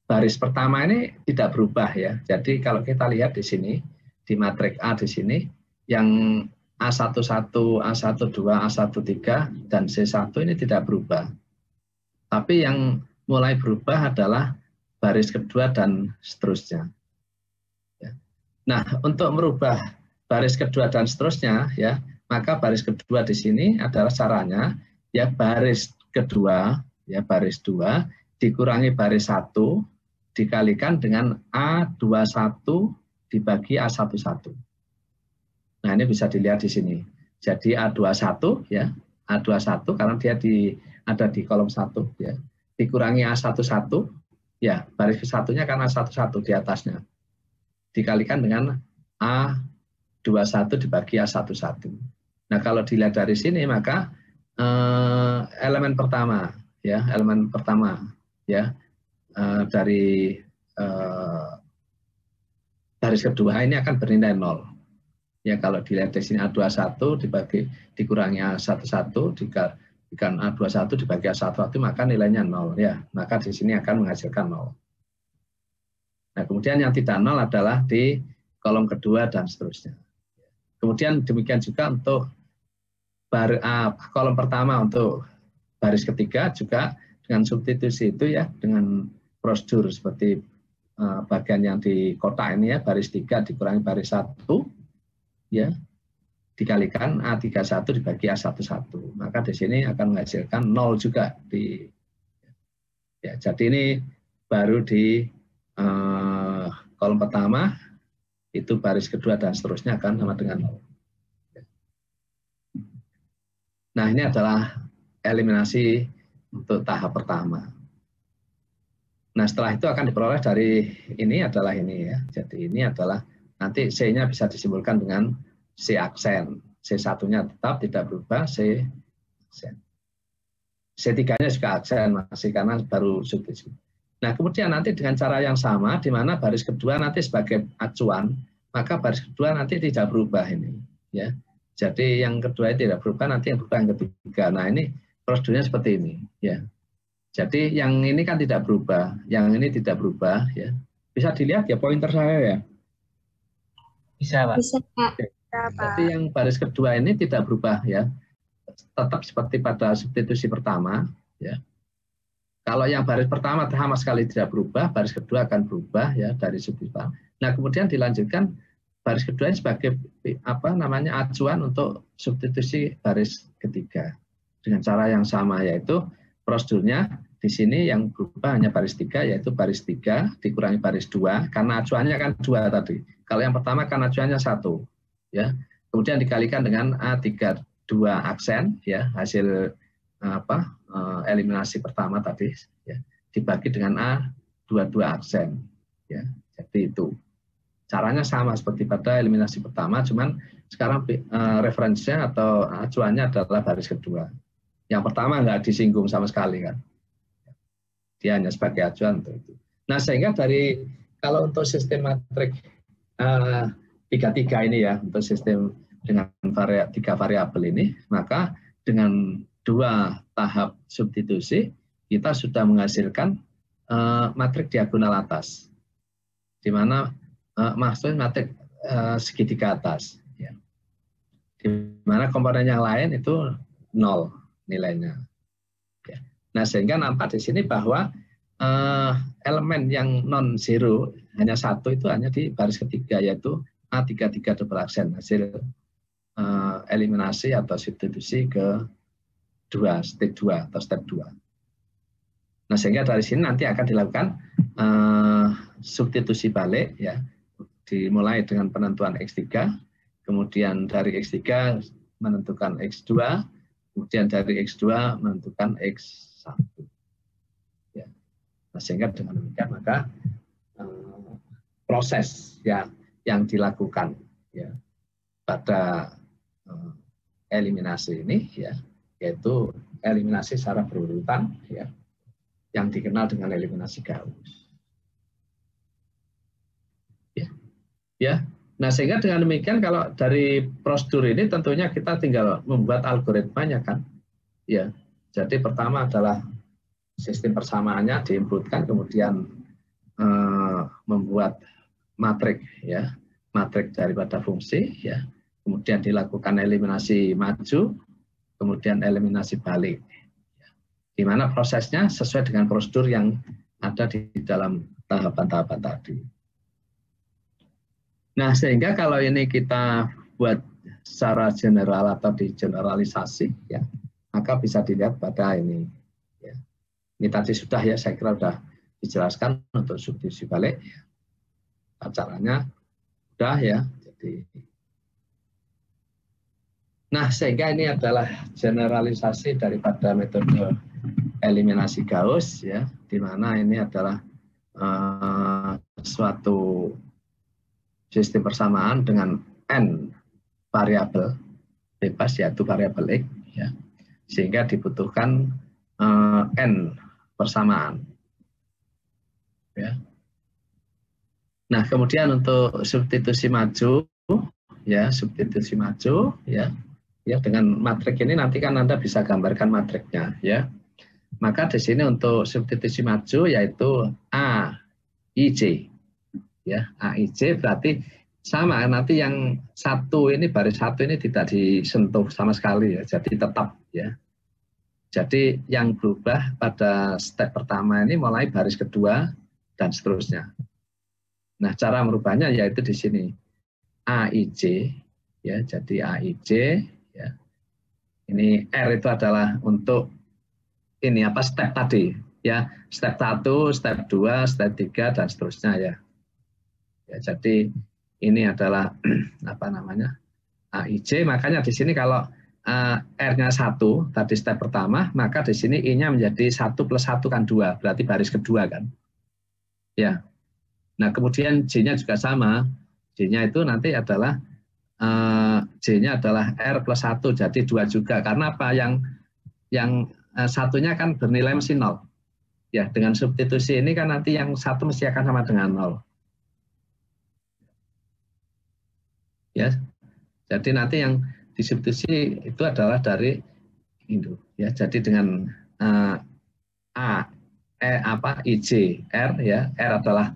baris pertama ini tidak berubah ya. Jadi kalau kita lihat di sini di matriks A di sini yang A11, A12, A13 dan C1 ini tidak berubah. Tapi yang mulai berubah adalah baris kedua dan seterusnya. Nah, untuk merubah baris kedua dan seterusnya, ya, maka baris kedua di sini adalah caranya, ya baris kedua, ya baris 2 dikurangi baris 1 dikalikan dengan A21 dibagi A11. Nah, ini bisa dilihat di sini. Jadi A21, ya A21 karena dia ada di kolom 1, ya dikurangi A11, ya baris ke-1-nya kan A11 di atasnya. Dikalikan dengan A21 dibagi A11. Nah, kalau dilihat dari sini maka elemen pertama ya, dari baris kedua ini akan bernilai 0. Ya, kalau dilihat di sini A21 dikurangi A11 dikalikan A21 dibagi A11 maka nilainya 0 ya. Maka di sini akan menghasilkan 0. Nah, kemudian yang tidak 0 adalah di kolom kedua dan seterusnya. Kemudian demikian juga untuk kolom pertama untuk baris ketiga juga dengan substitusi itu ya, dengan prosedur seperti bagian yang di kotak ini ya, baris 3 dikurangi baris 1 ya, dikalikan A31 dibagi A11. Maka di sini akan menghasilkan 0 juga ya, jadi ini baru di kolom pertama itu baris kedua dan seterusnya akan sama dengan 0. Nah, ini adalah eliminasi untuk tahap pertama. Nah, setelah itu akan diperoleh dari ini adalah ini ya. Jadi ini adalah nanti C-nya bisa disimpulkan dengan C aksen. C1-nya tetap tidak berubah, C aksen. C3-nya juga aksen masih karena baru substitusi. Nah, kemudian nanti dengan cara yang sama, di mana baris kedua nanti sebagai acuan, maka baris kedua nanti tidak berubah ini. Ya. Jadi yang kedua tidak berubah, nanti yang berubah yang ketiga. Nah, ini prosedurnya seperti ini. Ya. Jadi yang ini kan tidak berubah, yang ini tidak berubah. Ya. Bisa dilihat ya pointer saya ya? Bisa, Pak. Bisa, Pak. Jadi yang baris kedua ini tidak berubah ya. Tetap seperti pada substitusi pertama. Ya. Kalau yang baris pertama sama sekali tidak berubah, baris kedua akan berubah ya dari substitusi. Nah, kemudian dilanjutkan baris kedua sebagai acuan untuk substitusi baris ketiga dengan cara yang sama, yaitu prosedurnya di sini yang berubah hanya baris 3, yaitu baris 3 dikurangi baris 2 karena acuannya kan 2 tadi. Kalau yang pertama kan acuannya 1 ya. Kemudian dikalikan dengan A32 aksen ya, hasil eliminasi pertama tadi ya, dibagi dengan A22 aksen ya. Jadi itu caranya sama seperti pada eliminasi pertama, cuman sekarang referensinya atau acuannya adalah baris kedua. Yang pertama nggak disinggung sama sekali kan, dia hanya sebagai acuan untuk itu. Nah, sehingga dari kalau untuk sistem matrik 33 ini ya, untuk sistem dengan 3 variabel ini, maka dengan 2 tahap substitusi kita sudah menghasilkan matrik diagonal atas, di mana maksudnya matrik segitiga atas, ya. Di mana komponen yang lain itu 0 nilainya. Ya. Nah, sehingga nampak di sini bahwa elemen yang non zero hanya 1 itu hanya di baris ketiga, yaitu A33 double aksen, hasil eliminasi atau substitusi ke step 2 atau step 2. Nah, sehingga dari sini nanti akan dilakukan substitusi balik ya, dimulai dengan penentuan X3, kemudian dari X3 menentukan X2, kemudian dari X2 menentukan X1. Ya. Nah, sehingga dengan demikian maka proses ya yang dilakukan ya pada eliminasi ini ya, yaitu eliminasi secara berurutan ya, yang dikenal dengan eliminasi Gauss. Ya. Nah, sehingga dengan demikian kalau dari prosedur ini tentunya kita tinggal membuat algoritmanya kan. Ya. Jadi pertama adalah sistem persamaannya diinputkan, kemudian membuat matrik ya, matrik daripada fungsi ya. Kemudian dilakukan eliminasi maju, kemudian eliminasi balik. Di mana prosesnya sesuai dengan prosedur yang ada di dalam tahapan-tahapan tadi. Nah, sehingga kalau ini kita buat secara general atau digeneralisasi, ya, maka bisa dilihat pada ini. Ya. Ini tadi sudah ya, saya kira sudah dijelaskan untuk substitusi balik. Caranya sudah ya. Jadi, nah, sehingga ini adalah generalisasi daripada metode eliminasi Gauss, ya, di mana ini adalah suatu sistem persamaan dengan n variabel bebas, yaitu variabel x, ya, sehingga dibutuhkan n persamaan. Ya. Nah, kemudian untuk substitusi maju, ya, substitusi maju, ya, ya, dengan matrik ini nanti kan Anda bisa gambarkan matriknya, ya. Maka di sini untuk substitusi maju yaitu A, I, J. Ya, A, I, J berarti sama, nanti yang satu ini, baris satu ini tidak disentuh sama sekali ya, jadi tetap ya. Jadi yang berubah pada step pertama ini mulai baris kedua dan seterusnya. Nah, cara merubahnya yaitu di sini A, I, J ya, jadi A, I, J ya. Ini R itu adalah untuk ini apa step tadi ya, step 1, step 2, step 3 dan seterusnya ya. Ya, jadi ini adalah apa namanya? AIJ, makanya di sini kalau R-nya 1 tadi step pertama, maka di sini I-nya menjadi 1 plus 1 kan 2, berarti baris kedua kan. Ya. Nah, kemudian J-nya juga sama. J-nya itu nanti adalah J-nya adalah R plus 1, jadi 2 juga. Karena apa? Yang satunya kan bernilai mesti 0. Ya, dengan substitusi ini kan nanti yang satu mesti akan sama dengan 0. Ya, jadi nanti yang disubstitusi itu adalah dari itu. Ya, jadi dengan IJ R ya, R adalah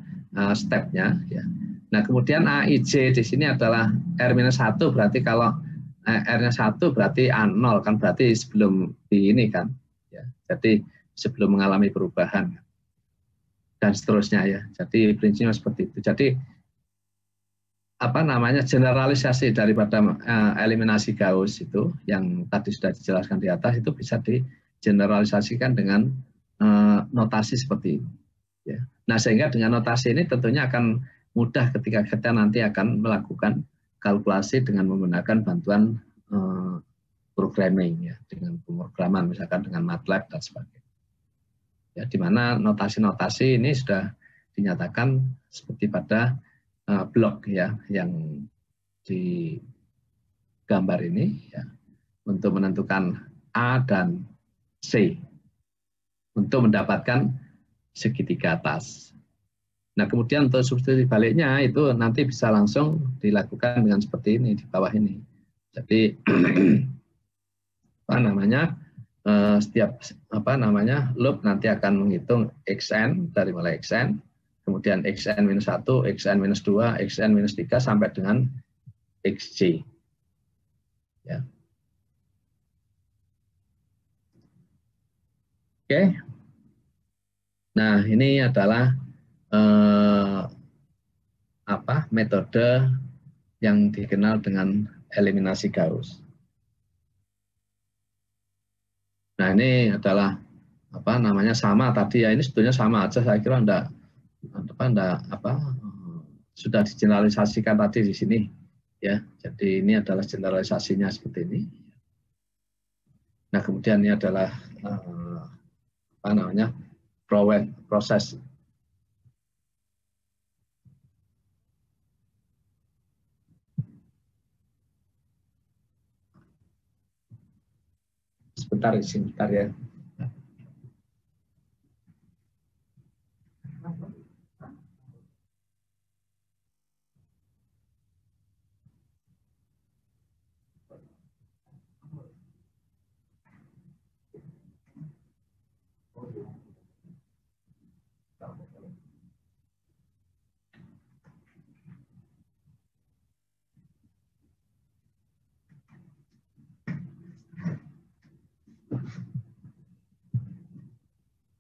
stepnya. Ya. Nah, kemudian AIJ di sini adalah R-1 berarti kalau R-nya 1 berarti A0 kan, berarti sebelum di ini kan. Ya, jadi sebelum mengalami perubahan dan seterusnya ya. Jadi prinsipnya seperti itu. Jadi apa namanya generalisasi daripada eliminasi Gauss itu yang tadi sudah dijelaskan di atas itu bisa digeneralisasikan dengan notasi seperti ini. Ya. Nah, sehingga dengan notasi ini tentunya akan mudah ketika kita nanti akan melakukan kalkulasi dengan menggunakan bantuan programming ya, dengan pemrograman misalkan dengan MATLAB dan sebagainya. Ya, di mana notasi-notasi ini sudah dinyatakan seperti pada blok ya yang di gambar ini ya, untuk menentukan A dan C untuk mendapatkan segitiga atas. Nah, kemudian untuk substitusi baliknya itu nanti bisa langsung dilakukan dengan seperti ini di bawah ini. Jadi apa namanya? Setiap apa namanya loop nanti akan menghitung xn dari mulai xn, kemudian xn-1, xn-2, xn-3 sampai dengan xj. Ya. Oke. Nah, ini adalah apa metode yang dikenal dengan eliminasi Gauss. Nah, ini adalah apa namanya sama tadi ya, ini sebetulnya sama aja, saya kira enggak sudah digeneralisasikan tadi di sini ya. Jadi ini adalah generalisasinya seperti ini. Nah, kemudian ini adalah apa namanya proses sebentar ya.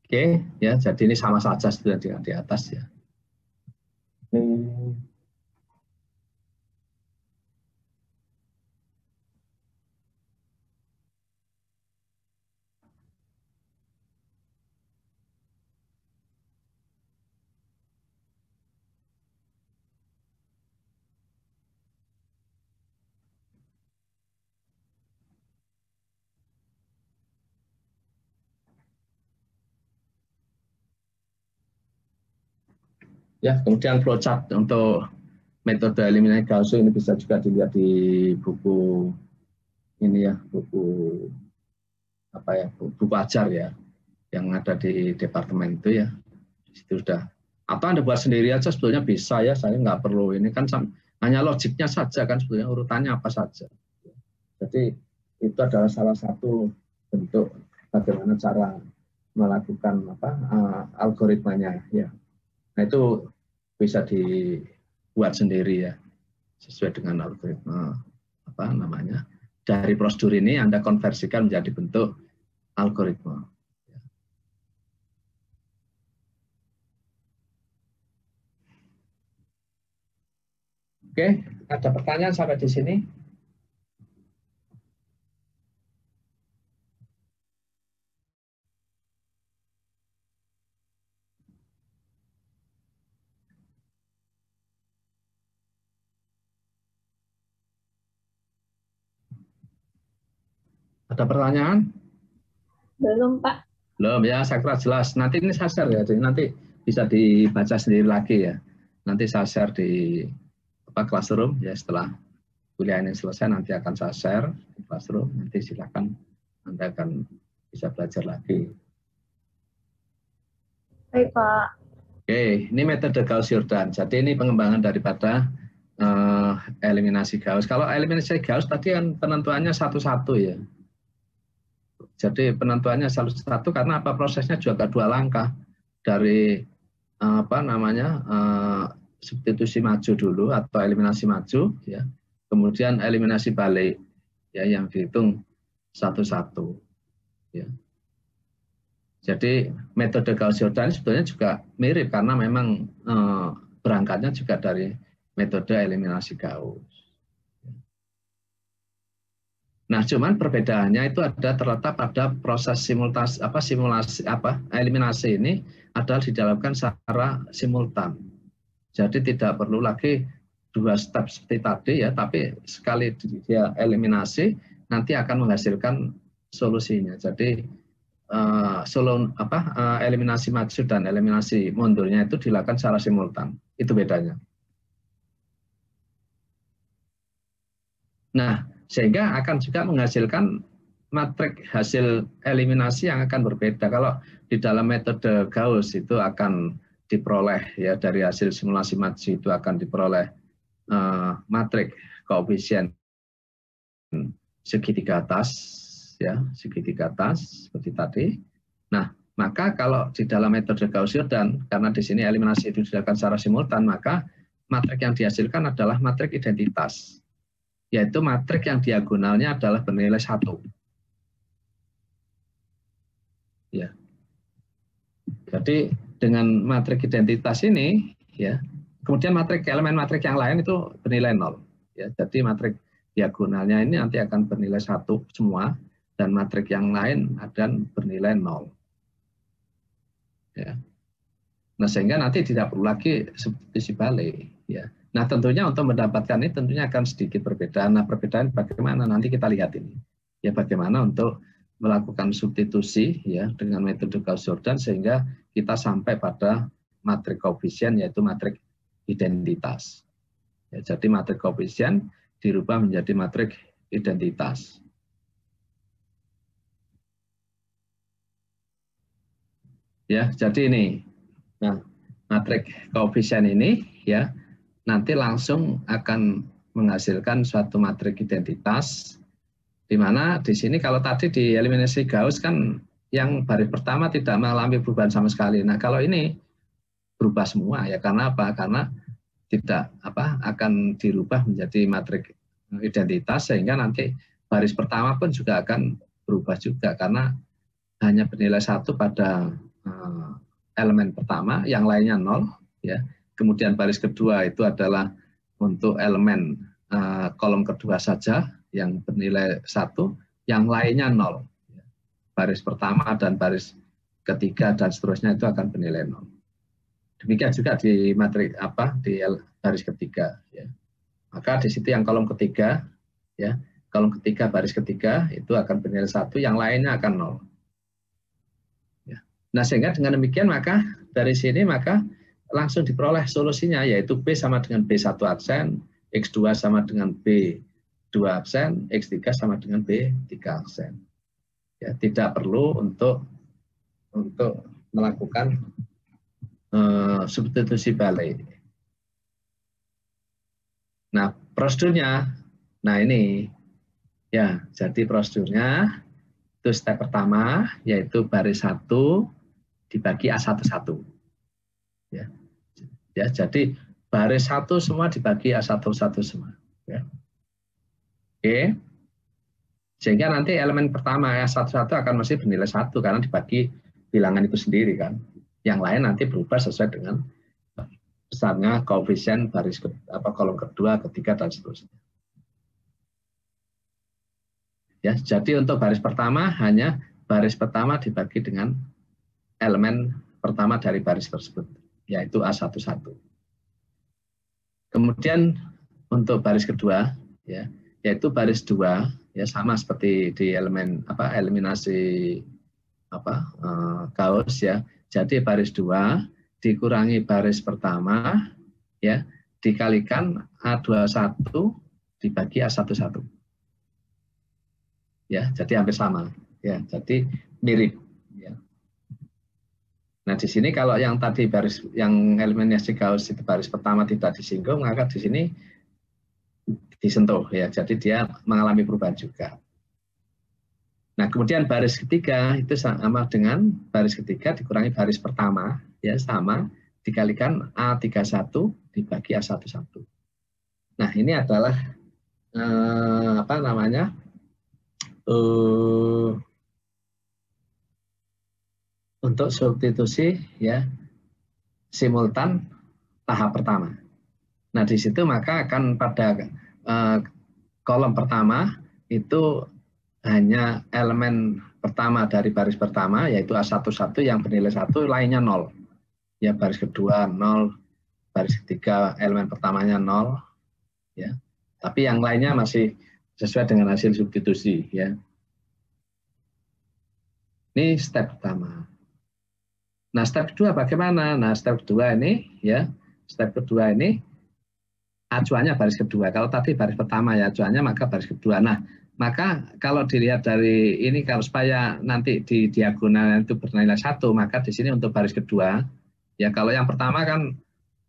Oke, ya, jadi ini sama saja sudah dengan di atas ya. Ya, kemudian flowchart untuk metode eliminasi Gaussian ini bisa juga dilihat di buku ini ya, buku apa ya, buku ajar ya, yang ada di departemen itu ya. Di situ sudah. Atau Anda buat sendiri aja sebetulnya bisa ya, saya nggak perlu ini kan hanya logiknya saja kan sebetulnya urutannya apa saja. Jadi itu adalah salah satu bentuk bagaimana cara melakukan algoritmanya ya. Nah itu bisa dibuat sendiri ya sesuai dengan algoritma apa namanya dari prosedur ini Anda konversikan menjadi bentuk algoritma. Oke, ada pertanyaan sampai di sini? Ada pertanyaan? Belum, Pak. Belum ya, saya kira jelas. Nanti ini saya share ya, jadi nanti bisa dibaca sendiri lagi ya. Nanti saya share di classroom ya setelah kuliah ini selesai nanti akan saya share di classroom. Nanti silakan Anda akan bisa belajar lagi. Baik, Pak. Oke, ini metode Gauss-Jordan. Jadi ini pengembangan daripada eliminasi Gauss. Kalau eliminasi Gauss tadi kan penentuannya satu-satu ya. Jadi penentuannya satu-satu karena apa prosesnya juga dua langkah dari apa namanya substitusi maju dulu atau eliminasi maju ya. Kemudian eliminasi balik ya yang dihitung satu-satu ya. Jadi metode Gauss-Jordan sebetulnya juga mirip karena memang berangkatnya juga dari metode eliminasi Gauss. Nah, cuman perbedaannya itu ada terletak pada proses eliminasi ini adalah dijalankan secara simultan. Jadi tidak perlu lagi dua step seperti tadi ya, tapi sekali dia eliminasi nanti akan menghasilkan solusinya. Jadi eliminasi maju dan eliminasi mundurnya itu dilakukan secara simultan. Itu bedanya. Nah, sehingga akan juga menghasilkan matrik hasil eliminasi yang akan berbeda. Kalau di dalam metode Gauss itu akan diperoleh ya dari hasil simulasi maju itu akan diperoleh matrik koefisien segitiga atas ya, segitiga atas seperti tadi. Nah, maka kalau di dalam metode Gauss-Jordan karena di sini eliminasi itu dilakukan secara simultan, maka matrik yang dihasilkan adalah matrik identitas, yaitu matrik yang diagonalnya adalah bernilai 1. Ya. Jadi dengan matrik identitas ini, ya, kemudian elemen matrik yang lain itu bernilai 0. Ya, jadi matrik diagonalnya ini nanti akan bernilai 1 semua, dan matrik yang lain akan bernilai 0. Ya. Nah, sehingga nanti tidak perlu lagi substitusi balik. Ya. Nah, tentunya untuk mendapatkan ini tentunya akan sedikit perbedaan. Nah, perbedaan bagaimana nanti kita lihat ini. Ya, bagaimana untuk melakukan substitusi ya dengan metode Gauss-Jordan sehingga kita sampai pada matrik koefisien yaitu matrik identitas. Ya, jadi matrik koefisien dirubah menjadi matrik identitas. Ya, jadi ini. Nah, matrik koefisien ini ya nanti langsung akan menghasilkan suatu matrik identitas, di mana di sini kalau tadi di eliminasi Gauss kan yang baris pertama tidak mengalami perubahan sama sekali. Nah, kalau ini berubah semua ya karena apa? Karena tidak akan dirubah menjadi matrik identitas sehingga nanti baris pertama pun juga akan berubah juga karena hanya bernilai 1 pada elemen pertama, yang lainnya 0, ya. Kemudian baris kedua itu adalah untuk elemen kolom kedua saja yang bernilai 1, yang lainnya 0. Baris pertama dan baris ketiga dan seterusnya itu akan bernilai 0. Demikian juga di materi di baris ketiga, ya. Maka di situ yang kolom ketiga, ya, kolom ketiga baris ketiga itu akan bernilai 1, yang lainnya akan 0. Ya. Nah, sehingga dengan demikian maka dari sini maka langsung diperoleh solusinya, yaitu B sama dengan B1 aksen, X2 sama dengan B2 aksen, X3 sama dengan B3 aksen. Ya, tidak perlu untuk melakukan substitusi balik. Nah, prosedurnya, nah ini, ya, jadi prosedurnya itu step pertama, yaitu baris 1 dibagi A11. Ya, jadi baris 1 semua dibagi A11 semua. Ya. Oke, sehingga nanti elemen pertama A11 akan masih bernilai 1 karena dibagi bilangan itu sendiri kan. Yang lain nanti berubah sesuai dengan besarnya koefisien baris kolom kedua, ketiga dan seterusnya. Ya, jadi untuk baris pertama hanya baris pertama dibagi dengan elemen pertama dari baris tersebut, yaitu A11. Kemudian untuk baris kedua, ya, yaitu baris 2, ya, sama seperti di elemen eliminasi Gauss, ya. Jadi baris 2 dikurangi baris pertama, ya, dikalikan A21 dibagi A11. Ya, jadi hampir sama, ya, jadi mirip, ya. Nah, di sini kalau yang tadi baris yang eliminasi Gauss itu baris pertama tidak disinggung, maka di sini disentuh, ya, jadi dia mengalami perubahan juga. Nah, kemudian baris ketiga itu sama dengan baris ketiga dikurangi baris pertama, ya, sama dikalikan A31 dibagi A11. Nah, ini adalah untuk substitusi, ya, simultan tahap pertama. Nah, di situ maka akan pada kolom pertama itu hanya elemen pertama dari baris pertama, yaitu A11 yang bernilai 1, lainnya 0. Ya, baris kedua 0, baris ketiga elemen pertamanya 0, ya. Tapi yang lainnya masih sesuai dengan hasil substitusi, ya. Ini step pertama. Nah, step kedua bagaimana? Nah, step kedua ini, ya, step kedua ini acuannya baris kedua. Kalau tadi baris pertama, ya, acuannya maka baris kedua. Nah, maka kalau dilihat dari ini, kalau supaya nanti di diagonal itu bernilai 1, maka di sini untuk baris kedua, ya, kalau yang pertama kan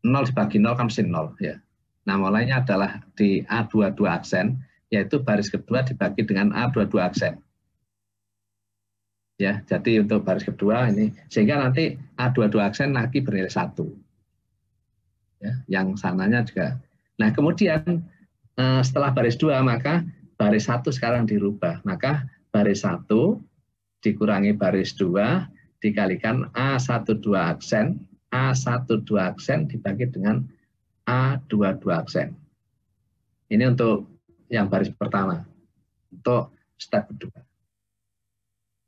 0 dibagi 0 kan mesti 0, ya. Nah, mulainya adalah di A22 aksen, yaitu baris kedua dibagi dengan A22 aksen. Ya, jadi untuk baris kedua ini, sehingga nanti A22 aksen lagi bernilai 1. Ya, yang sananya juga. Nah, kemudian setelah baris 2, maka baris 1 sekarang dirubah. Maka baris 1 dikurangi baris 2 dikalikan A12 aksen. A12 aksen dibagi dengan A22 aksen. Ini untuk yang baris pertama. Untuk step kedua.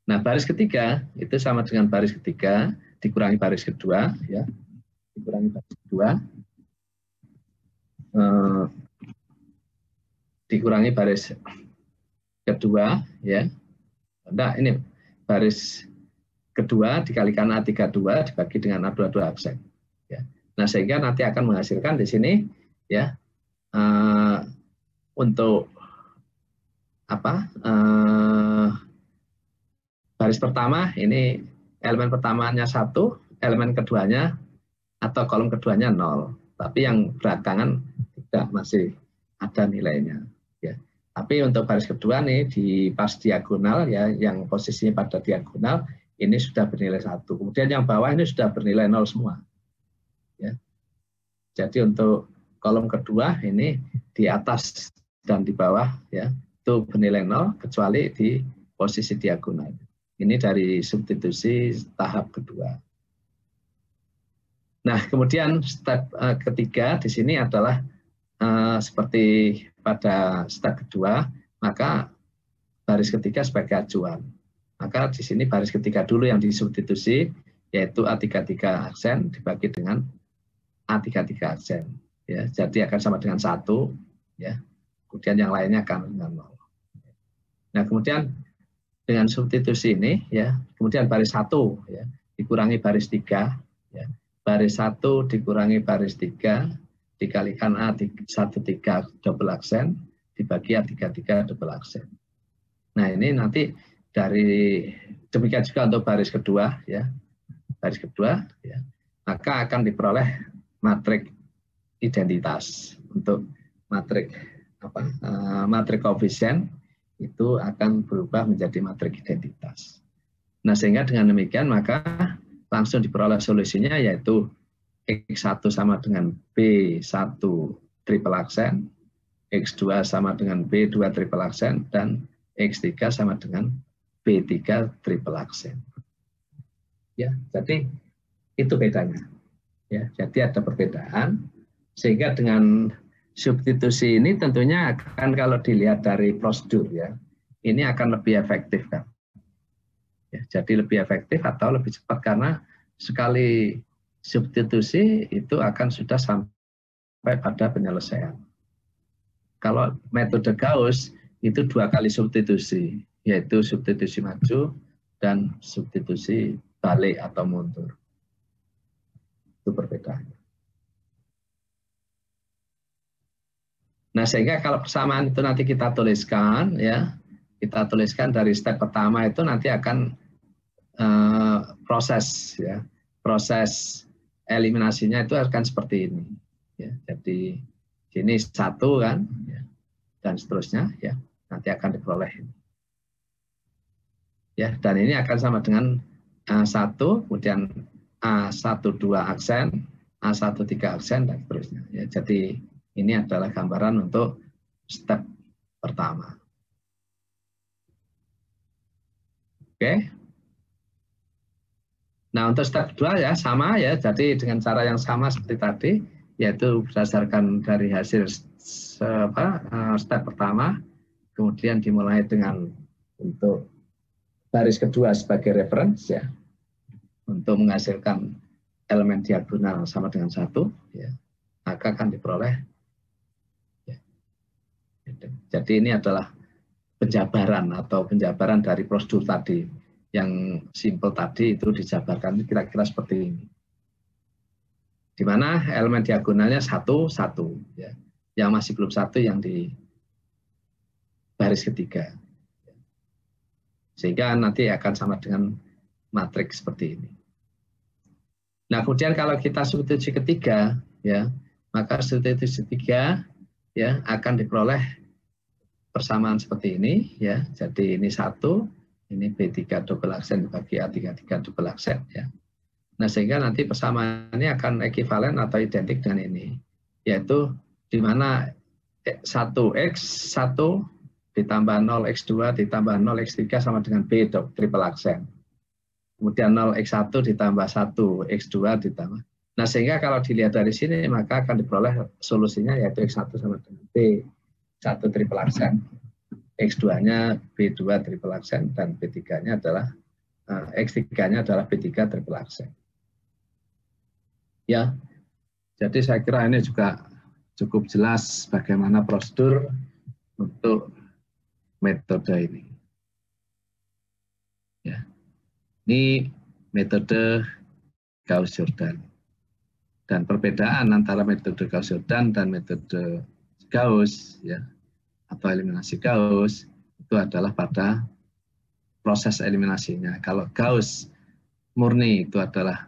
Nah, baris ketiga itu sama dengan baris ketiga dikurangi baris kedua, ya. Dikurangi baris kedua. Dikurangi baris kedua, ya. Nah, ini baris kedua dikalikan A32 dibagi dengan A22 aksen, ya. Nah, sehingga nanti akan menghasilkan di sini, ya, untuk baris pertama ini elemen pertamanya 1, elemen keduanya atau kolom keduanya 0, tapi yang belakangan tidak, masih ada nilainya, ya. Tapi untuk baris kedua nih di pas diagonal, ya, yang posisinya pada diagonal ini sudah bernilai 1. Kemudian yang bawah ini sudah bernilai 0 semua, ya. Jadi untuk kolom kedua ini di atas dan di bawah, ya, itu bernilai 0 kecuali di posisi diagonal. Ini dari substitusi tahap kedua. Nah, kemudian step ketiga di sini adalah seperti pada step kedua, maka baris ketiga sebagai acuan. Maka di sini baris ketiga dulu yang disubstitusi, yaitu A33 aksen dibagi dengan A33 aksen. Ya, jadi akan sama dengan 1, ya. Kemudian yang lainnya akan dengan 0. Nah, kemudian dengan substitusi ini, ya, kemudian baris 1 ya, dikurangi baris 3, ya. Baris 1 dikurangi baris 3 dikalikan A13 double aksen dibagi A33 double aksen. Nah, ini nanti dari demikian juga untuk baris kedua, ya. Baris kedua, ya, maka akan diperoleh matrik identitas. Untuk matrik matrik koefisien itu akan berubah menjadi matrik identitas. Nah, sehingga dengan demikian maka langsung diperoleh solusinya, yaitu X1 sama dengan B1 triple aksen, X2 sama dengan B2 triple aksen, dan X3 sama dengan B3 triple aksen. Ya, jadi itu bedanya. Ya, jadi ada perbedaan, sehingga dengan substitusi ini tentunya akan, kalau dilihat dari prosedur, ya, ini akan lebih efektif, kan? Ya, jadi lebih efektif atau lebih cepat, karena sekali substitusi itu akan sudah sampai pada penyelesaian. Kalau metode Gauss itu 2 kali substitusi, yaitu substitusi maju dan substitusi balik atau mundur. Itu perbedaannya. Nah, sehingga kalau persamaan itu nanti kita tuliskan, ya, kita tuliskan dari step pertama itu nanti akan proses, ya, proses eliminasinya itu akan seperti ini. Ya, jadi sini 1 kan, ya, dan seterusnya, ya, nanti akan diperoleh ini. Ya, dan ini akan sama dengan A1, kemudian A12 aksen, A13 aksen, dan seterusnya. Ya, jadi ini adalah gambaran untuk step pertama. Oke. Nah, untuk step kedua ya sama, ya, jadi dengan cara yang sama seperti tadi, yaitu berdasarkan dari hasil step pertama, kemudian dimulai dengan untuk baris kedua sebagai reference, ya, untuk menghasilkan elemen diagonal sama dengan 1, ya, maka akan diperoleh. Ya. Jadi ini adalah penjabaran atau penjabaran dari prosedur tadi. Yang simple tadi itu dijabarkan kira-kira seperti ini. Di mana elemen diagonalnya 1, 1. Ya. Yang masih belum 1 yang di baris ketiga. Sehingga nanti akan sama dengan matriks seperti ini. Nah, kemudian kalau kita substitusi ketiga, ya, maka substitusi ketiga, ya, akan diperoleh persamaan seperti ini, ya. Jadi ini 1, ini B3 double aksen dibagi A33 double aksen, ya. Nah, sehingga nanti persamaannya akan ekivalen atau identik dengan ini, yaitu di mana 1x1 ditambah 0x2 ditambah 0x3 sama dengan B triple aksen. Kemudian 0x1 ditambah 1x2 ditambah. Nah, sehingga kalau dilihat dari sini maka akan diperoleh solusinya, yaitu x1 sama dengan B1 triple aksen, x2-nya B2 triple aksen, dan B3-nya adalah x3-nya adalah B3 triple aksen. Ya, jadi saya kira ini juga cukup jelas bagaimana prosedur untuk metode ini. Ya, ini metode Gauss-Jordan. Dan perbedaan antara metode Gauss-Jordan dan metode Gauss, ya, atau eliminasi Gauss, itu adalah pada proses eliminasinya. Kalau Gauss murni itu adalah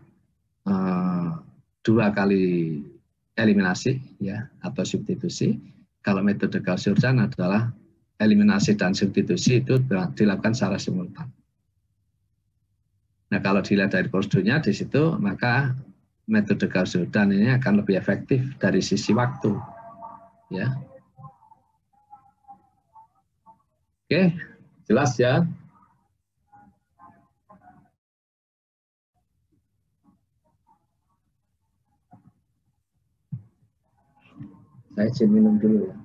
2 kali eliminasi, ya, atau substitusi. Kalau metode Gauss-Jordan adalah eliminasi dan substitusi itu dilakukan secara simultan. Nah, kalau dilihat dari prosedurnya di situ, maka metode Gauss-Jordan ini akan lebih efektif dari sisi waktu, ya. Oke, jelas ya. Saya izin minum dulu ya.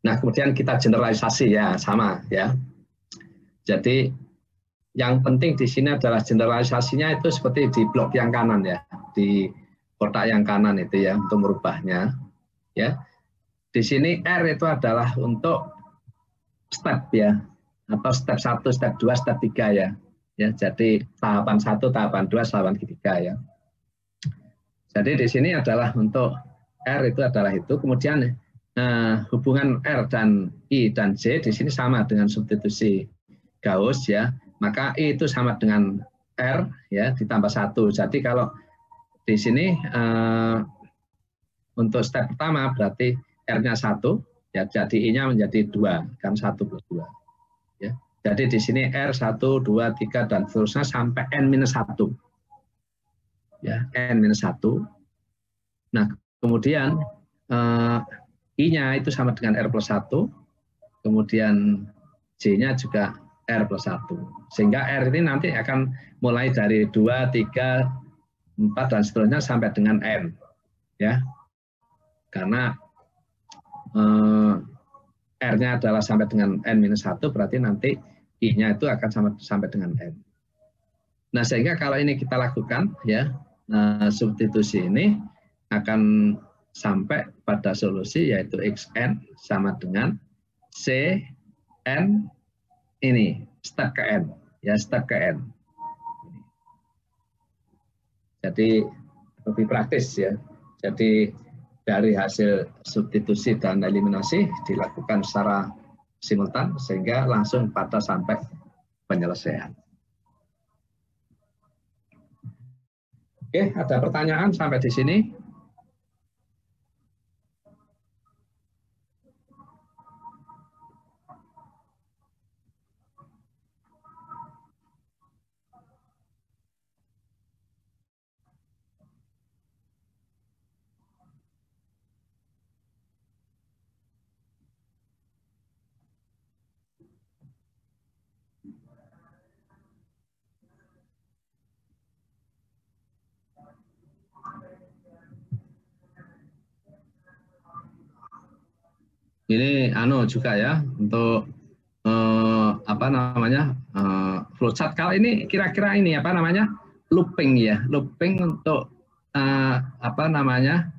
Nah, kemudian kita generalisasi ya, sama ya. Jadi yang penting di sini adalah generalisasinya itu seperti di blok yang kanan ya, di kotak yang kanan itu ya, untuk merubahnya ya. Di sini R itu adalah untuk step ya, atau step 1, step 2, step 3 ya. Ya, jadi tahapan 1, tahapan 2, tahapan 3 ya. Jadi di sini adalah untuk R itu adalah itu, kemudian hubungan R dan I dan J di sini sama dengan substitusi Gauss ya, maka I itu sama dengan R ya ditambah 1. Jadi kalau di sini untuk step pertama berarti R-nya 1 ya, jadi I-nya menjadi 2 kan 1 plus 2 ya. Jadi di sini R 1, 2, 3 dan seterusnya sampai N-1 ya, N-1. Nah, kemudian I-nya itu sama dengan R plus 1, kemudian J-nya juga R plus 1. Sehingga R ini nanti akan mulai dari 2, 3, 4, dan seterusnya sampai dengan N. Ya. Karena R-nya adalah sampai dengan N-1, berarti nanti I-nya itu akan sampai dengan N. Nah, sehingga kalau ini kita lakukan, ya substitusi ini akan sampai pada solusi yaitu Xn sama dengan Cn ini step ke N ya, step ke N. Jadi lebih praktis ya. Jadi dari hasil substitusi dan eliminasi dilakukan secara simultan sehingga langsung pada sampai penyelesaian. Oke, ada pertanyaan sampai di sini? Ini juga ya untuk apa namanya flowchart. Kalau ini kira-kira ini apa namanya looping ya, looping untuk apa namanya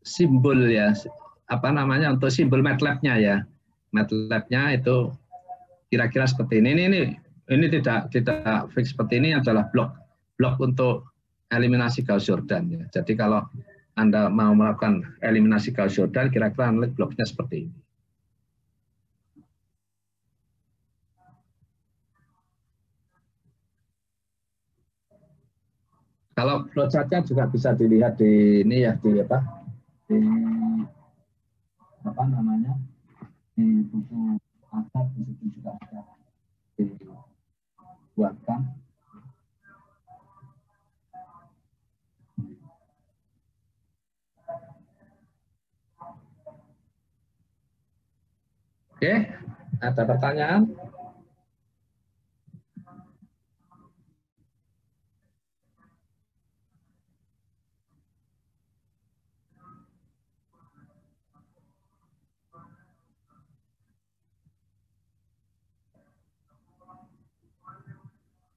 simbol ya, apa namanya untuk simbol MATLAB-nya ya, MATLAB-nya itu kira-kira seperti ini. Ini tidak fix seperti ini, adalah blok untuk eliminasi Gauss-Jordan ya. Jadi kalau Anda mau melakukan eliminasi Gauss-Jordan, kira-kira bloknya seperti ini. Kalau flowchart-nya juga bisa dilihat di ini ya, di apa namanya di buku asal di situ juga ada dibuatkan. Oke, ada pertanyaan?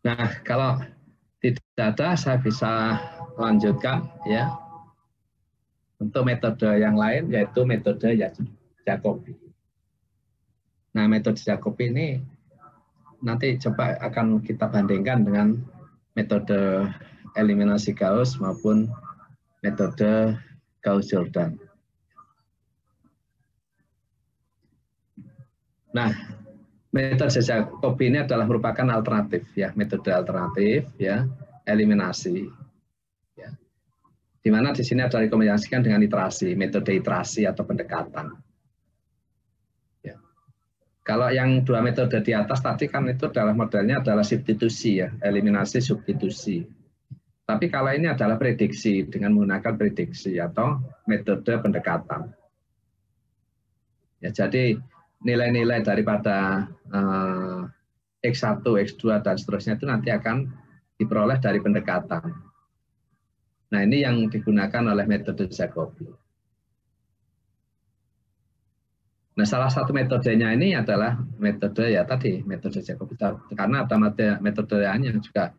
Nah, kalau tidak ada, saya bisa lanjutkan ya untuk metode yang lain, yaitu metode Jacobi. Nah, metode Jacobi ini nanti coba akan kita bandingkan dengan metode eliminasi Gauss maupun metode Gauss-Jordan. Nah, metode Jacobi ini adalah merupakan alternatif ya, metode alternatif ya, eliminasi ya. Di mana di sini adalah dikombinasikan dengan iterasi, metode iterasi atau pendekatan. Ya. Kalau yang dua metode di atas tadi kan itu adalah modelnya adalah substitusi ya, eliminasi substitusi. Tapi kalau ini adalah prediksi dengan menggunakan prediksi atau metode pendekatan. Ya, jadi nilai-nilai daripada X1, X2 dan seterusnya itu nanti akan diperoleh dari pendekatan. Nah, ini yang digunakan oleh metode Jacobi. Nah, salah satu metodenya ini adalah metode ya tadi metode Jacobi, karena ada metode lain yang juga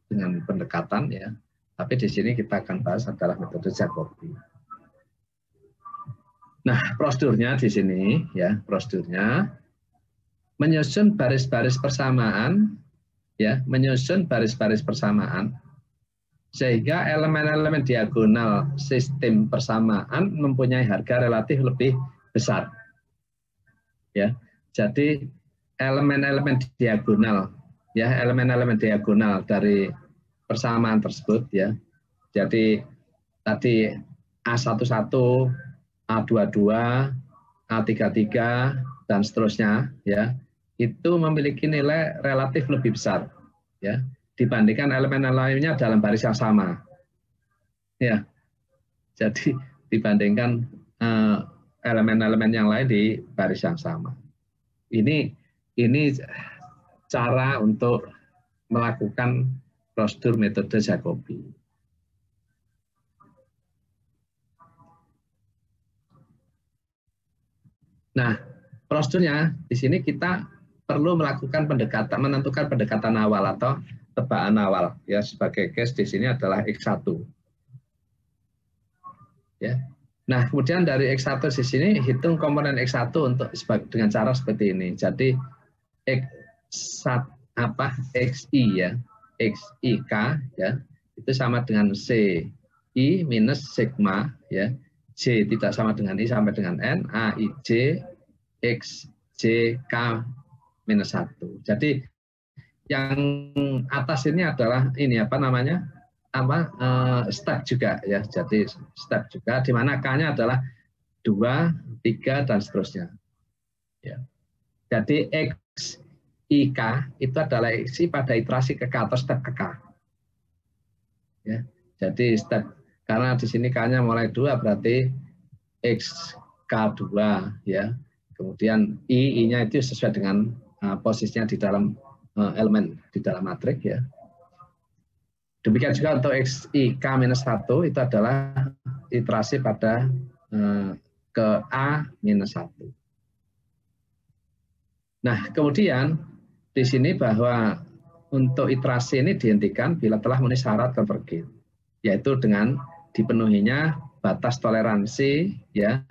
dengan pendekatan ya. Tapi di sini kita akan bahas adalah metode Jacobi. Nah, prosedurnya di sini ya, prosedurnya menyusun baris-baris persamaan ya, menyusun baris-baris persamaan sehingga elemen-elemen diagonal sistem persamaan mempunyai harga relatif lebih besar. Ya. Jadi elemen-elemen diagonal ya, elemen-elemen diagonal dari persamaan tersebut ya. Jadi tadi A11, A22, A33 dan seterusnya ya, itu memiliki nilai relatif lebih besar ya dibandingkan elemen lainnya dalam baris yang sama. Ya. Jadi dibandingkan elemen-elemen yang lain di baris yang sama. Ini cara untuk melakukan prosedur metode Jacobi. Nah, prosedurnya di sini kita perlu melakukan pendekatan, menentukan pendekatan awal atau tebakan awal. Ya, sebagai case di sini adalah X1. Ya. Nah, kemudian dari X1 di sini hitung komponen X1 untuk dengan cara seperti ini. Jadi XI ya, XIK ya, itu sama dengan CI minus sigma ya. J tidak sama dengan I sampai dengan N, AIJ XJK minus 1. Jadi yang atas ini adalah ini step juga ya. Jadi step juga di mana K-nya adalah 2, 3 dan seterusnya. Ya. Jadi XIK itu adalah Xi pada iterasi ke K atau step ke K. Ya. Jadi step karena di sini K-nya mulai 2 berarti XK2 ya. Kemudian I-nya itu sesuai dengan posisinya di dalam elemen di dalam matriks ya. Demikian juga untuk XIK-1 itu adalah iterasi pada ke A-1. Nah, kemudian di sini bahwa untuk iterasi ini dihentikan bila telah memenuhi syarat konvergen, yaitu dengan dipenuhinya batas toleransi ya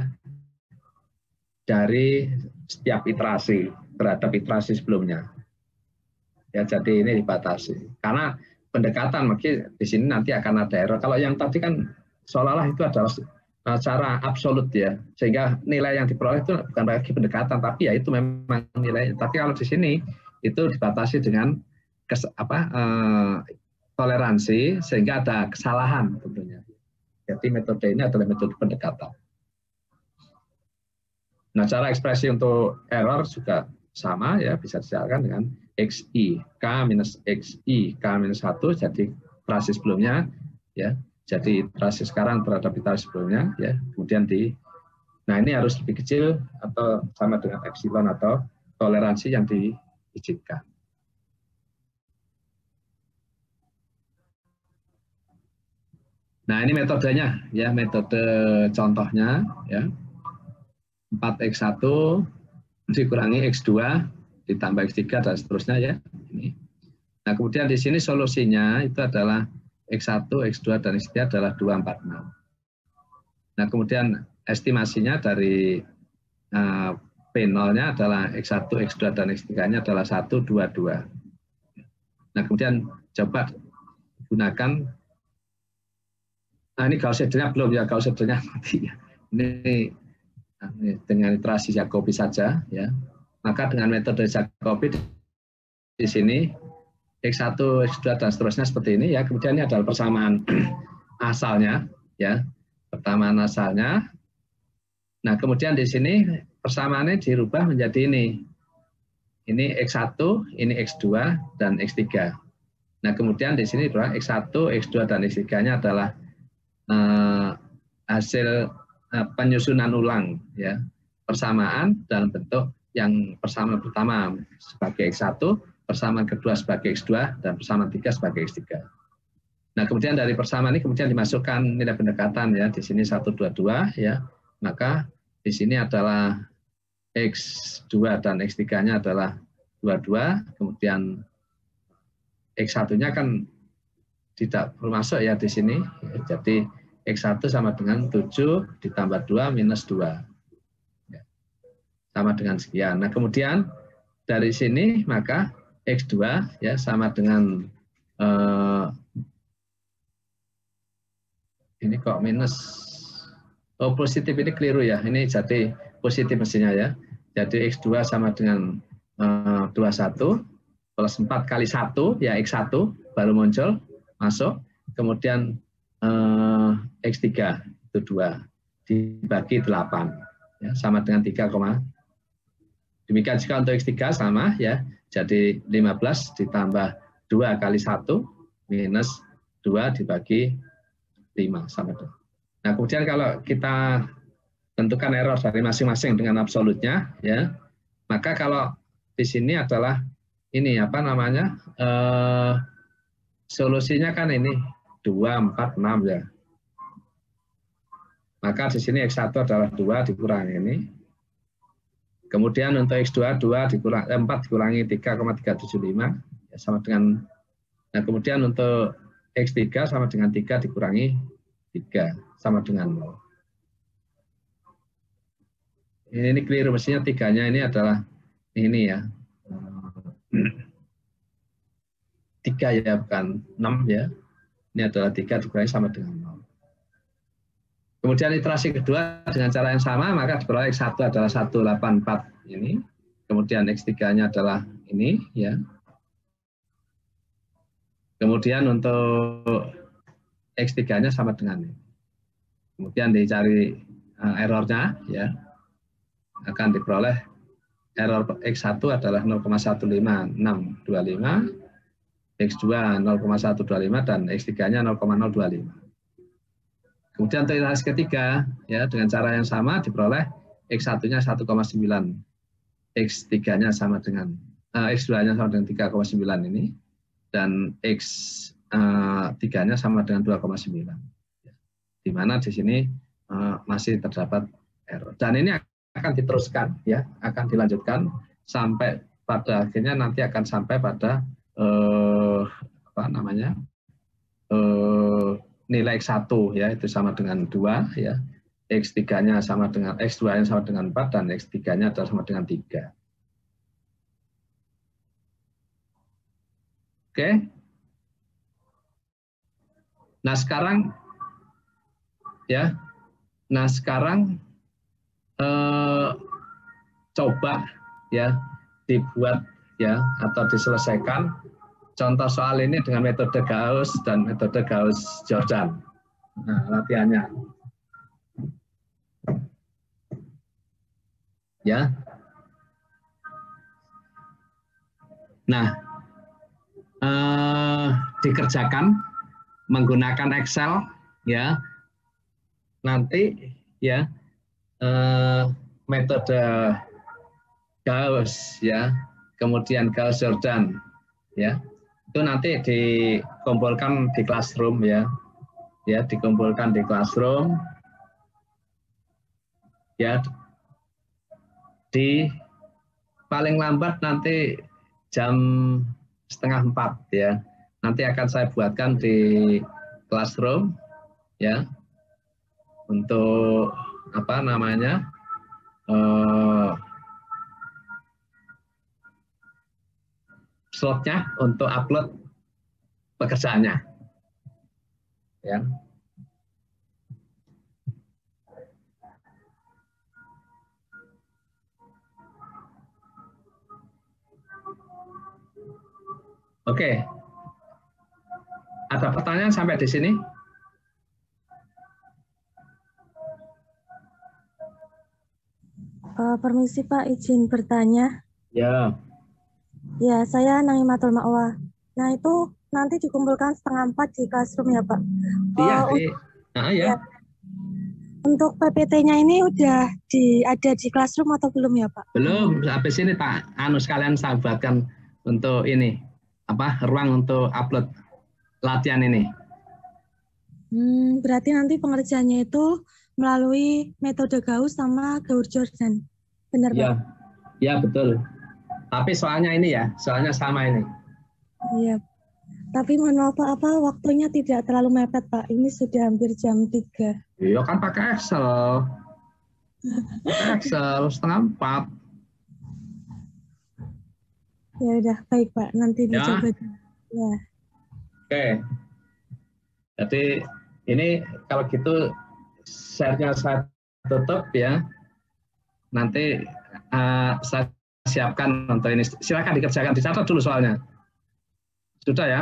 dari setiap iterasi terhadap iterasi sebelumnya. Ya, jadi ini dibatasi. Karena pendekatan mungkin di sini nanti akan ada error. Kalau yang tadi kan seolah-olah itu adalah secara absolut ya, sehingga nilai yang diperoleh itu bukan lagi pendekatan, tapi ya itu memang nilainya. Tapi kalau di sini itu dibatasi dengan toleransi sehingga ada kesalahan tentunya. Jadi metode ini adalah metode pendekatan. Nah, cara ekspresi untuk error juga sama ya, bisa dijalankan dengan XIK minus XIK minus 1 jadi iterasi sebelumnya ya. Jadi iterasi sekarang terhadap iterasi sebelumnya ya. Kemudian nah ini harus lebih kecil atau sama dengan epsilon atau toleransi yang diizinkan. Nah, ini metodenya ya, metode contohnya ya. 4X1 dikurangi X2 ditambah X3 dan seterusnya ya. Ini. Nah, kemudian di sini solusinya itu adalah X1, X2 dan X3 adalah 246. Nah, kemudian estimasinya dari P0-nya adalah X1, X2 dan X3-nya adalah 1, 2, 2. Nah, kemudian coba gunakan, nah ini Gauss-Seidel-nya belum ya, Gauss-Seidel-nya mati ya. Ini dengan iterasi Jacobi saja ya. Maka dengan metode Jacobi di sini X1, X2 dan seterusnya seperti ini ya. Kemudian ini adalah persamaan asalnya ya. Persamaan asalnya. Nah, kemudian di sini persamaannya dirubah menjadi ini. Ini X1, ini X2 dan X3. Nah, kemudian di sini adalah X1, X2, dan X3-nya adalah hasil penyusunan ulang, ya, persamaan dalam bentuk yang persamaan pertama sebagai X1, persamaan kedua sebagai X2, dan persamaan tiga sebagai X3. Nah, kemudian dari persamaan ini kemudian dimasukkan nilai pendekatan, ya, di sini 122, ya, maka di sini adalah X2 dan X3-nya adalah 22, kemudian X1-nya kan tidak masuk ya di sini. Jadi X1 sama dengan 7 ditambah 2 minus 2. Sama dengan sekian. Nah, kemudian dari sini maka X2 ya sama dengan ini kok minus. Oh, positif ini keliru ya. Ini jadi positif mestinya ya. Jadi X2 sama dengan 21 plus 4 kali 1 ya X1 baru muncul masuk, kemudian X3 itu 2 dibagi 8 ya, sama dengan 3, demikian juga untuk X3 sama ya, jadi 15 ditambah 2 kali 1 minus 2 dibagi 5 sama dengan. Nah, kemudian kalau kita tentukan error dari masing-masing dengan absolutnya ya, maka kalau di sini adalah ini apa namanya, solusinya kan ini 2, 4, 6 ya. Maka di sini X1 adalah 2 dikurangi ini. Kemudian untuk X2 4 dikurangi 3,375 ya, sama dengan. Nah, kemudian untuk X3 sama dengan 3 dikurangi 3 sama dengan 0. Ini keliru, mestinya 3-nya ini adalah ini ya. 3 ya, bukan 6 ya. Ini adalah 3 dikurangi sama dengan 0. Kemudian iterasi kedua dengan cara yang sama, maka diperoleh X1 adalah 184 ini. Kemudian X3-nya adalah ini ya. Kemudian untuk X3-nya sama dengan ini. Kemudian dicari errornya ya. Akan diperoleh error X1 adalah 0,15625, X2 0,125 dan X3-nya 0,025. Kemudian untuk iterasi ketiga ya dengan cara yang sama diperoleh X1-nya 1,9, X3-nya sama dengan X2-nya sama dengan 3,9 ini dan X3-nya sama dengan 2,9. Di mana di sini masih terdapat error. Dan ini akan diteruskan ya, akan dilanjutkan sampai pada akhirnya nanti akan sampai pada nilai X1 ya itu sama dengan 2 ya, X3-nya sama dengan X2-nya sama dengan 4 dan X3-nya adalah sama dengan 3. Oke. Nah, sekarang ya. Nah, sekarang coba ya dibuat ya atau diselesaikan contoh soal ini dengan metode Gauss dan metode Gauss-Jordan. Nah, latihannya. Ya. Nah, dikerjakan menggunakan Excel ya. Nanti ya metode Gauss ya, kemudian Gauss-Jordan ya. Itu nanti dikumpulkan di classroom ya. Ya, dikumpulkan di classroom. Ya. Di paling lambat nanti jam 3:30 ya. Nanti akan saya buatkan di classroom ya. Untuk apa namanya? Slotnya untuk upload pekerjaannya. Ya. Oke. Ada pertanyaan sampai di sini? Permisi Pak, izin bertanya. Ya. Ya, saya Naimatul Ma'wa. Nah, itu nanti dikumpulkan 3:30 di classroom ya Pak? Iya, ya. Untuk PPT-nya ini udah ada di classroom atau belum ya Pak? Belum, habis ini tak sekalian saya buatkan untuk ini ruang untuk upload latihan ini. Berarti nanti pengerjaannya itu melalui metode Gauss sama Gaur Jordan, benar Pak? Ya betul. Tapi soalnya ini soalnya sama ini. Iya. Tapi mohon maaf Pak, waktunya tidak terlalu mepet Pak. Ini sudah hampir jam 3. Iya kan pakai Excel. Excel 3:30. Ya udah, baik Pak. Nanti dicoba. Ya. Oke. Jadi ini kalau gitu share-nya saya tutup ya. Nanti saya siapkan untuk ini. Silakan dikerjakan, dicatat dulu soalnya. Sudah ya.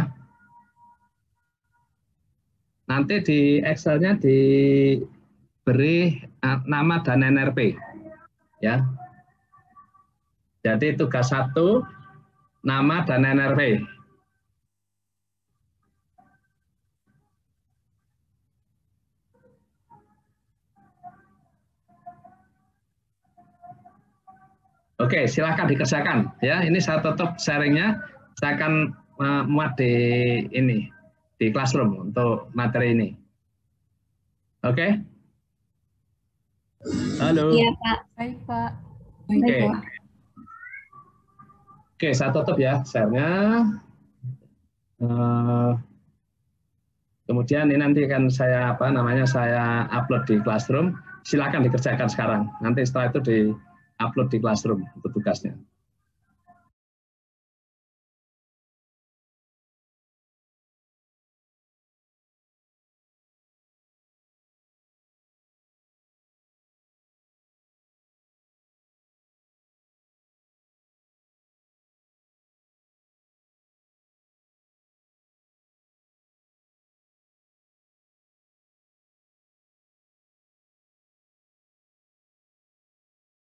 Nanti di Excel-nya diberi nama dan NRP. Ya. Jadi tugas 1, nama dan NRP. Oke, silakan dikerjakan ya. Ini saya tutup sharingnya. Saya akan muat di classroom untuk materi ini. Oke? Halo. Iya Pak. Baik Pak. Oke. Oke, saya tutup ya share-nya. Kemudian ini nanti akan saya saya upload di classroom. Silakan dikerjakan sekarang. Nanti setelah itu di upload di classroom untuk tugasnya.